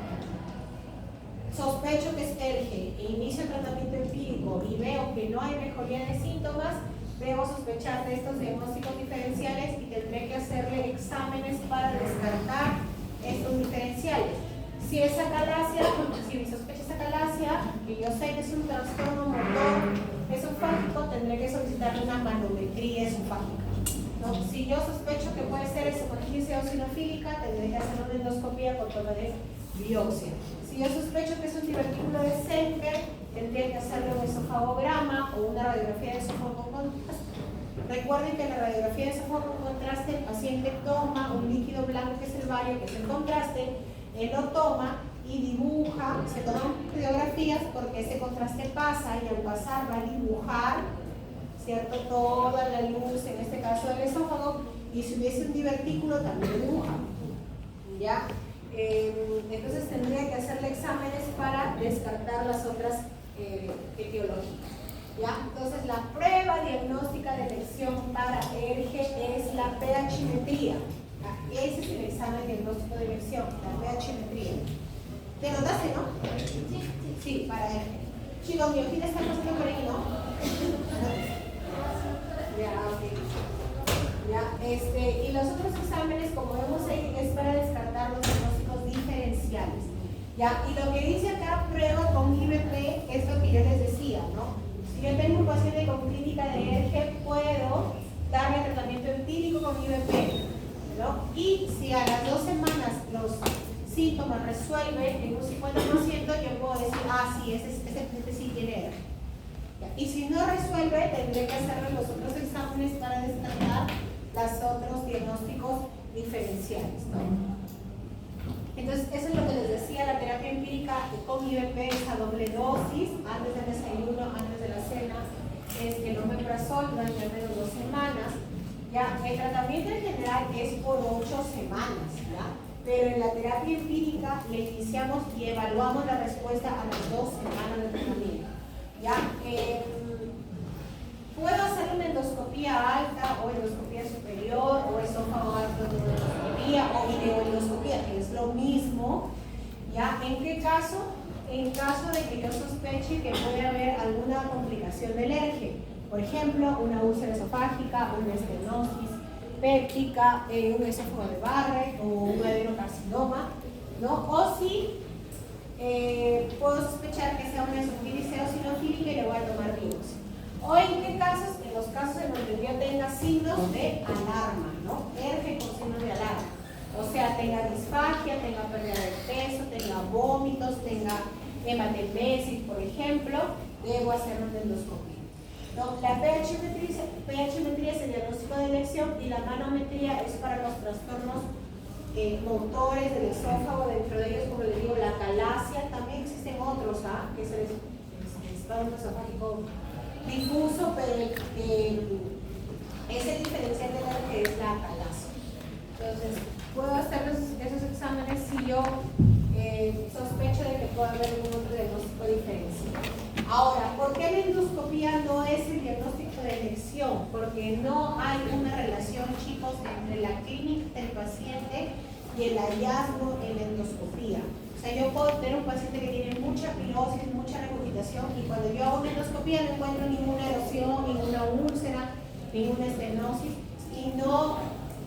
sospecho que es ERGE e inicio el tratamiento empírico y veo que no hay mejoría de síntomas, debo sospechar de estos diagnósticos diferenciales y tendré que hacerle exámenes para descartar estos diferenciales. Si es acalasia, si mi sospecha es acalasia, que yo sé que es un trastorno motor esofágico, tendré que solicitar una manometría esofágica, ¿no? Si yo sospecho que puede ser esofagitis eosinofílica, tendré que hacer una endoscopía con toma de biopsia. Si yo sospecho que es un divertículo de Semper, tendría que hacerle un esofagograma o una radiografía de esófago con contraste. Recuerden que en la radiografía de esófago con contraste el paciente toma un líquido blanco que es el bario, que es el contraste, él lo toma y dibuja, se toman radiografías porque ese contraste pasa y al pasar va a dibujar, ¿cierto?, toda la luz, en este caso del esófago, y si hubiese un divertículo también lo dibuja, ¿ya? Entonces tendría que hacerle exámenes para descartar las otras etiologías, ¿ya? Entonces la prueba diagnóstica de elección para ERGE es la pH-metría. Ese es el examen diagnóstico de elección, la pH-metría. ¿Te notaste, no? Sí, para ERGE. Chicos, mi hojita está pasando por ahí, ¿no? Ya, ok. Ya, y los otros exámenes, como vemos ahí, es para descartar los diagnósticos diferenciales. ¿Ya? Y lo que dice acá, prueba con IBP, es lo que yo les decía, ¿no? Si yo tengo un paciente con clínica de ERGE, puedo darle tratamiento empírico con IBP, ¿no? Y si a las 2 semanas los síntomas resuelven en un 50%, yo puedo decir, ah, sí, ese paciente sí tiene ERGE. Y si no resuelve, tendré que hacerle los otros exámenes para descartar los otros diagnósticos diferenciales, ¿no? Entonces, eso es lo que les decía, la terapia empírica con IBP es a doble dosis, antes del desayuno, antes de la cena, es el omeprazol durante al menos 2 semanas. ¿Ya? El tratamiento en general es por 8 semanas, ¿ya? Pero en la terapia empírica le iniciamos y evaluamos la respuesta a las 2 semanas de tratamiento, ¿ya? Puedo hacer una endoscopía alta o endoscopía superior o esófago alto de endoscopía o videoendoscopía, que es lo mismo, ¿ya? ¿En qué caso? En caso de que yo sospeche que puede haber alguna complicación del ERGE, por ejemplo, una úlcera esofágica, una estenosis péptica, un esófago de Barrett o un adenocarcinoma, ¿no? O si puedo sospechar que sea una esofagitis eosinofílica y le voy a tomar biopsia. ¿O en qué casos? En los casos en donde yo tenga signos de alarma, ¿no? ERGE con signos de alarma. O sea, tenga disfagia, tenga pérdida de peso, tenga vómitos, tenga hematemesis, por ejemplo, debo hacer una endoscopia. ¿No? La pH-metría es el diagnóstico de elección y la manometría es para los trastornos motores del esófago, dentro de ellos, como les digo, la acalasia. También existen otros, ¿ah? Que es el trastorno esofágico difuso, pero es el diferencial de la que es la acalasia. Entonces, puedo hacer esos exámenes si yo sospecho de que pueda haber algún otro diagnóstico diferencial. Ahora, ¿por qué la endoscopía no es el diagnóstico de elección? Porque no hay una relación, chicos, entre la clínica del paciente y el hallazgo en la endoscopía. O sea, yo puedo tener un paciente que tiene mucha pirosis, mucha regurgitación, y cuando yo hago una endoscopía no encuentro ninguna erosión, ninguna úlcera, ninguna estenosis, y no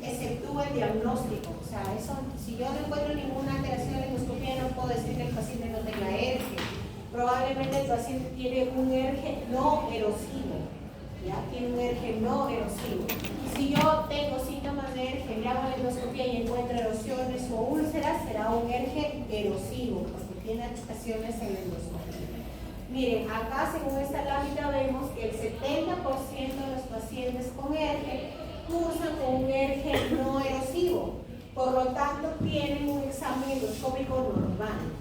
exceptúa el diagnóstico. O sea, eso, si yo no encuentro ninguna alteración en la endoscopía, no puedo decir que el paciente no tenga ERGE. Probablemente el paciente tiene un ERGE no erosivo, ¿ya? Tiene un ERGE no erosivo. Si yo tengo síntomas de ERGE, le hago la endoscopía y encuentro erosiones o úlceras, será un ERGE erosivo, porque tiene afectaciones en la endoscopía. Miren, acá según esta lámina vemos que el 70% de los pacientes con ERGE cursan con un ERGE no erosivo, por lo tanto tienen un examen endoscópico normal.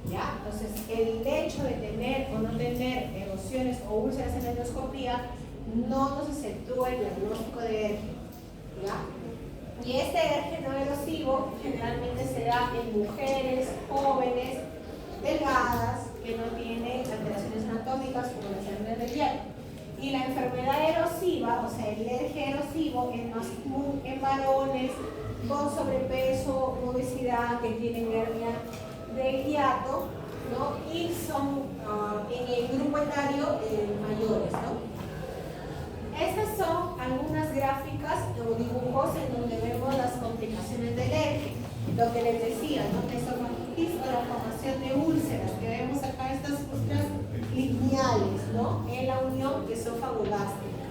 ¿Ya? Entonces, el hecho de tener o no tener erosiones o úlceras en la endoscopía no nos exceptúa el diagnóstico de ERGE. ¿Ya? Y este ERGE no erosivo generalmente se da en mujeres jóvenes, delgadas, que no tienen alteraciones anatómicas como las hernias del hielo. Y la enfermedad erosiva, o sea, el ERGE erosivo, es más común en varones con sobrepeso, obesidad, que tienen hernia del hiato, ¿no? Y son en el grupo etario mayores, ¿no? Estas son algunas gráficas o dibujos en donde vemos las complicaciones del ERGE. Lo que les decía, ¿no? Esofagititis o la formación de úlceras, que vemos acá estas úlceras lineales, ¿no? En la unión esófago-gástrica.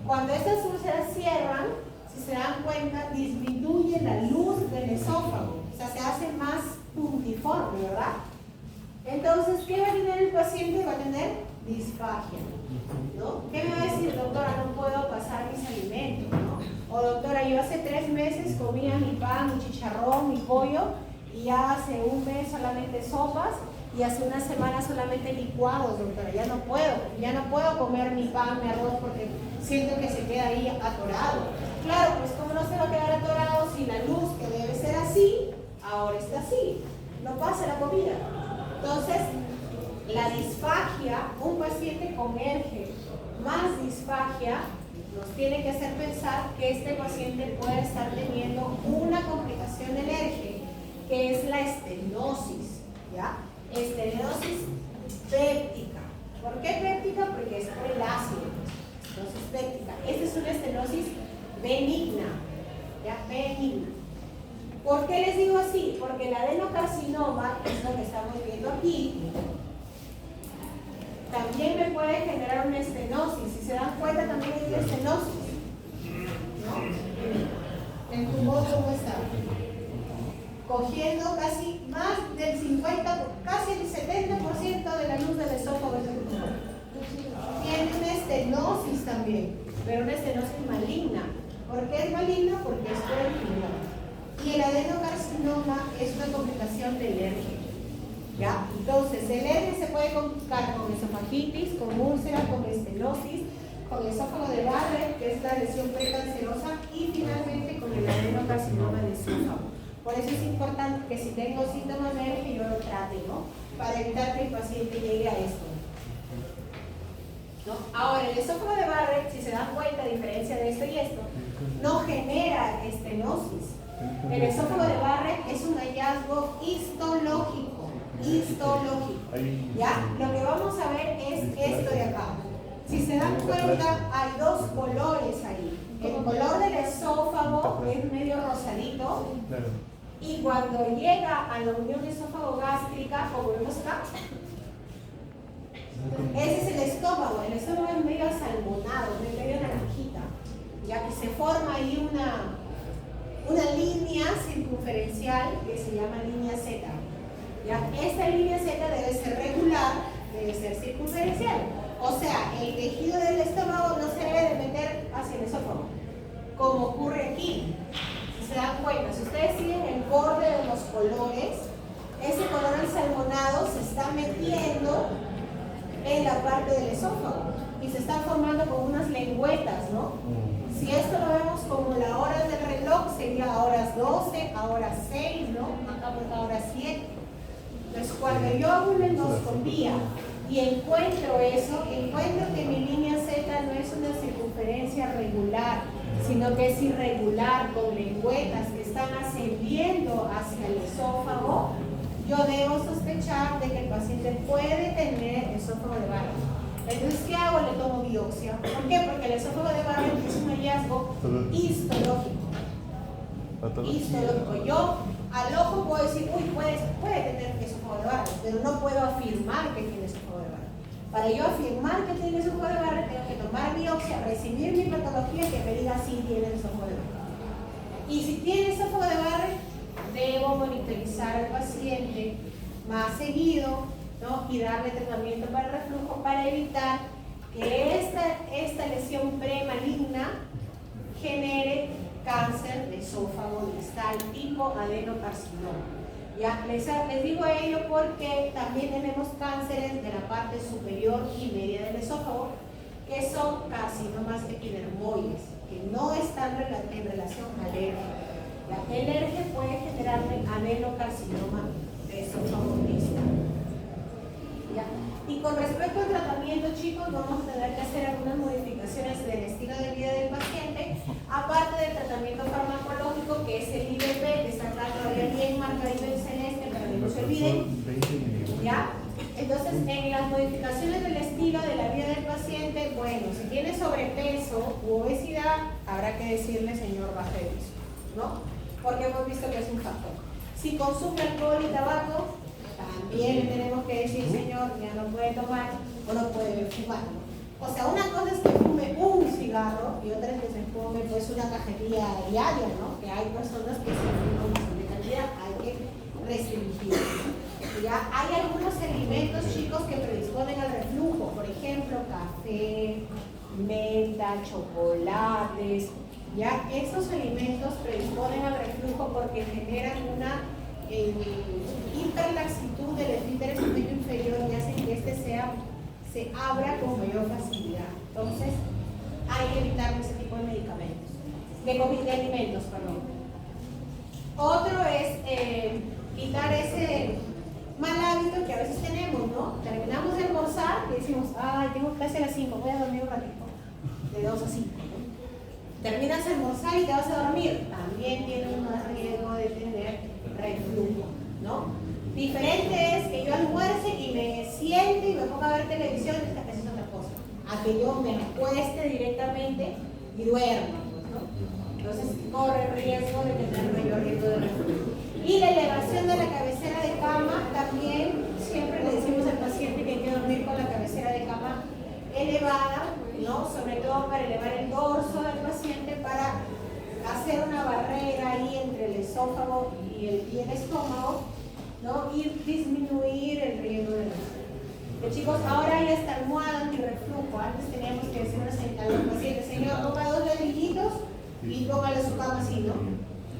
Cuando estas úlceras cierran, si se dan cuenta, disminuye la luz del esófago, o sea, se hace más puntiforme, ¿verdad? Entonces, ¿qué va a tener el paciente? Va a tener disfagia, ¿no? ¿Qué me va a decir, doctora? No puedo pasar mis alimentos, ¿no? O doctora, yo hace 3 meses comía mi pan, mi chicharrón, mi pollo, y ya hace un mes solamente sopas, y hace una semana solamente licuados, doctora. Ya no puedo comer mi pan, mi arroz, porque siento que se queda ahí atorado. Claro, pues ¿cómo no se va a quedar atorado si la luz, que debe ser así, ahora está así? No pasa la comida. Entonces, la disfagia, un paciente con ERGE más disfagia, nos tiene que hacer pensar que este paciente puede estar teniendo una complicación del ERGE, que es la estenosis, ¿ya? Estenosis péptica. ¿Por qué péptica? Porque es por el ácido. Entonces, péptica. Esta es una estenosis benigna, ¿ya? Benigna. ¿Por qué les digo así? Porque el adenocarcinoma, que es lo que estamos viendo aquí, también me puede generar una estenosis. Si se dan cuenta, también hay una estenosis, ¿no? El tumor, ¿cómo está? Cogiendo casi más del 50, casi el 70% de la luz del esófago es el tumor. Tiene una estenosis también, pero una estenosis maligna. ¿Por qué es maligna? Porque es por el tumor. Y el adenocarcinoma es una complicación del ERGE. ¿Ya? Entonces, el ERGE se puede complicar con esofagitis, con úlcera, con estenosis, con esófago de Barrett, que es la lesión precancerosa, y finalmente con el adenocarcinoma del esófago. Por eso es importante que si tengo síntomas de ERGE yo lo trate, ¿no? Para evitar que el paciente llegue a esto, ¿no? Ahora, el esófago de Barrett, si se dan cuenta, a diferencia de esto y esto, no genera estenosis. El esófago de Barrett es un hallazgo histológico. ¿Ya? Lo que vamos a ver es esto de acá. Si se dan cuenta, hay 2 colores ahí. El color del esófago es medio rosadito, y cuando llega a la unión esófago-gástrica, como vemos acá, ese es el estómago. El estómago es medio salmonado, medio naranjita, ya que se forma ahí una línea circunferencial que se llama línea Z. ¿Ya? Esta línea Z debe ser regular, debe ser circunferencial. O sea, el tejido del estómago no se debe de meter hacia el esófago, como ocurre aquí. Si se dan cuenta, si ustedes siguen el borde de los colores, ese color salmonado se está metiendo en la parte del esófago y se están formando como unas lengüetas, ¿no? Si esto lo vemos como la hora del reloj, sería a horas 12, a horas 6, ¿no? Acá por a horas 7. Entonces, cuando yo hago una endoscopía y encuentro eso, encuentro que mi línea Z no es una circunferencia regular, sino que es irregular, con lengüetas que están ascendiendo hacia el esófago, yo debo sospechar de que el paciente puede tener esófago de Barrett. Entonces, ¿qué hago? Le tomo biopsia. ¿Por qué? Porque el esófago de Barrett es un hallazgo histológico. Histológico. Yo al ojo puedo decir, uy, puede tener esófago de Barrett, pero no puedo afirmar que tiene esófago de Barrett. Para yo afirmar que tiene esófago de Barrett, tengo que tomar biopsia, recibir mi patología que me diga si tiene esófago de Barrett. Y si tiene esófago de Barrett, debo monitorizar al paciente más seguido, ¿no? Y darle tratamiento para el reflujo para evitar que esta lesión premaligna genere cáncer de esófago distal tipo adenocarcinoma. Ya, les digo ello porque también tenemos cánceres de la parte superior y media del esófago, que son carcinomas epidermoides, que no están en relación al ERGE. El ERGE puede generarme adenocarcinoma de esófago distal. ¿Ya? Y con respecto al tratamiento, chicos, vamos a tener que hacer algunas modificaciones del estilo de vida del paciente, aparte del tratamiento farmacológico, que es el IVP, que está acá todavía bien marcadito en celeste para que no se olviden. ¿Ya? Entonces, en las modificaciones del estilo de la vida del paciente, bueno, si tiene sobrepeso u obesidad, habrá que decirle, señor, baje de peso, ¿no? Porque hemos visto que es un factor. Si consume alcohol y tabaco, también le tenemos que decir, señor, ya no puede tomar o no puede fumar. O sea, una cosa es que fume un cigarro y otra es que se fume pues una cajetilla diaria, ¿no? Que hay personas que se fuman bastante cantidad, hay que restringir. Ya hay algunos alimentos, chicos, que predisponen al reflujo, por ejemplo, café, menta, chocolates. Ya esos alimentos predisponen al reflujo porque generan una hiperlaxitud del esfínter esofágico inferior y hacen que este se abra con mayor facilidad. Entonces, hay que evitar ese tipo de medicamentos, de alimentos, perdón. Otro es quitar ese mal hábito que a veces tenemos, ¿no? Terminamos de almorzar y decimos, ay, tengo clase a las 5, voy a dormir un ratito, de 2 a 5. Terminas de almorzar y te vas a dormir, también tiene un más riesgo de tener reflujo, ¿no? Diferente es que yo almuerce y me siente y me ponga a ver televisión, esta es otra cosa, a que yo me acueste directamente y duerma, ¿no? Entonces corre riesgo de tener mayor riesgo de reflujo. Y la elevación de la cabecera de cama, también siempre le decimos al paciente que hay que dormir con la cabecera de cama elevada, ¿no? Sobre todo para elevar el dorso del paciente, para hacer una barrera ahí entre el esófago y el estómago, ¿no? Y disminuir el riesgo de reflujo. Chicos, ahora hay hasta almohada antirreflujo. Antes teníamos que decirle al paciente, señor, ponga 2 ladrillitos y póngale su cama así, ¿no?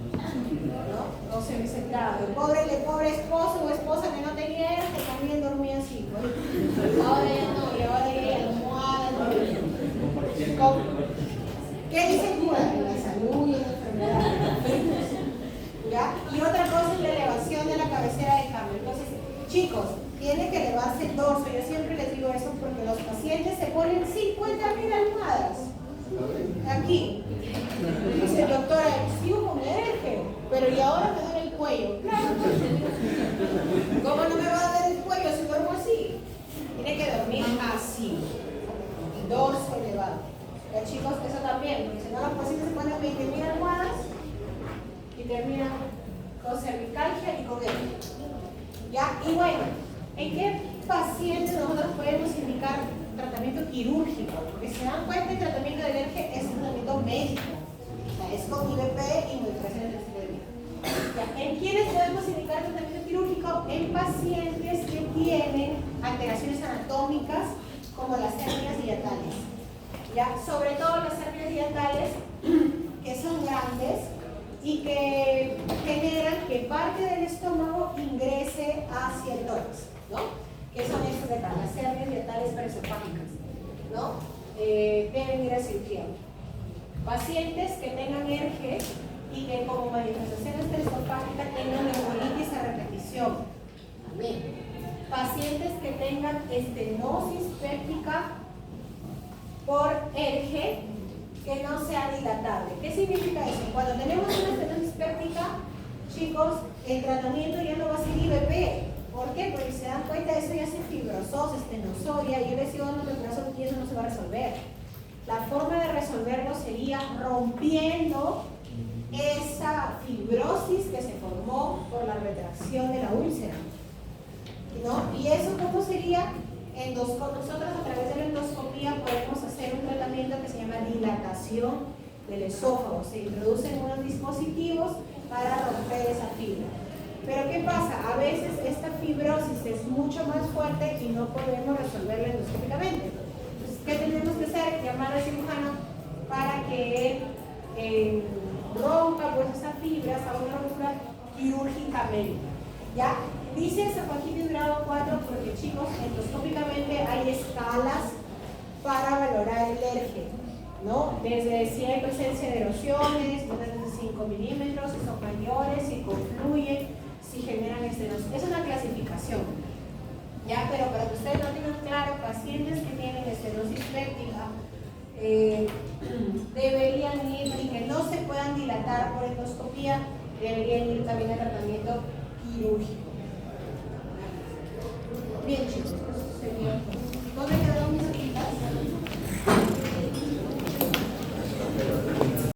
¿No? O semicentrado. El pobre esposo o esposa que no tenía que también dormía así, ¿no? Ahora ya no, y ahora ya hay almohada, ¿no? ¿Qué dice el cura? La salud y la enfermedad. ¿Ya? Y otra cosa es la elevación de la cabecera de cama. Entonces, chicos, tiene que elevarse el dorso. Yo siempre les digo eso porque los pacientes se ponen 50.000 almohadas. Aquí. Dice, doctora, sigo con ERGE, pero y ahora me duele el cuello. Claro. ¿Cómo no me va a doler el cuello si duermo así? Tiene que dormir así. El dorso elevado. Ya, chicos, eso también, porque si no los pacientes se ponen 20.000 almohadas y terminan con cervicalgia y con ERGE. ¿Ya? Y bueno, ¿en qué pacientes nosotros podemos indicar tratamiento quirúrgico? Porque se dan cuenta, el tratamiento del ERGE es un tratamiento médico. O sea, es con IVP y modificaciones del estilo de vida. ¿En quiénes podemos indicar tratamiento quirúrgico? En pacientes que tienen alteraciones anatómicas como las hernias diatales. ¿Ya? Sobre todo las hernias diatales que son grandes y que generan que parte del estómago ingrese hacia el tórax, ¿no? Que son estas de acá, las hernias diatales paraesofágicas, ¿no? Deben ir a cirugía. Pacientes que tengan ERGE y que como manifestaciones esofágica tengan neumonitis a repetición, también. Pacientes que tengan estenosis péptica por ERGE que no sea dilatable. ¿Qué significa eso? Cuando tenemos una estenosis péptica, chicos, el tratamiento ya no va a ser IVP. ¿Por qué? Porque si se dan cuenta, eso ya es fibrososis, estenosoria, y yo les digo, no, pero eso no se va a resolver. La forma de resolverlo sería rompiendo esa fibrosis que se formó por la retracción de la úlcera, ¿no? Y eso, ¿cómo sería? Nosotros a través de la endoscopía podemos hacer un tratamiento que se llama dilatación del esófago. Se introducen unos dispositivos para romper esa fibra. Pero ¿qué pasa? A veces esta fibrosis es mucho más fuerte y no podemos resolverla endoscópicamente. Entonces, ¿qué tenemos que hacer? Llamar al cirujano para que él rompa pues esa fibra, esa rotura quirúrgicamente. ¿Ya? Dice esofagitis grado 4 porque, chicos, endoscópicamente hay escalas para valorar el ERGE, ¿no? Desde si hay presencia de erosiones, desde 5 milímetros, si son mayores, si confluyen, si generan estenosis. Es una clasificación, ¿ya? Pero para que ustedes lo tengan claro, pacientes que tienen estenosis péptica deberían ir y que no se puedan dilatar por endoscopía, deberían ir también a tratamiento quirúrgico. Bien, chicos.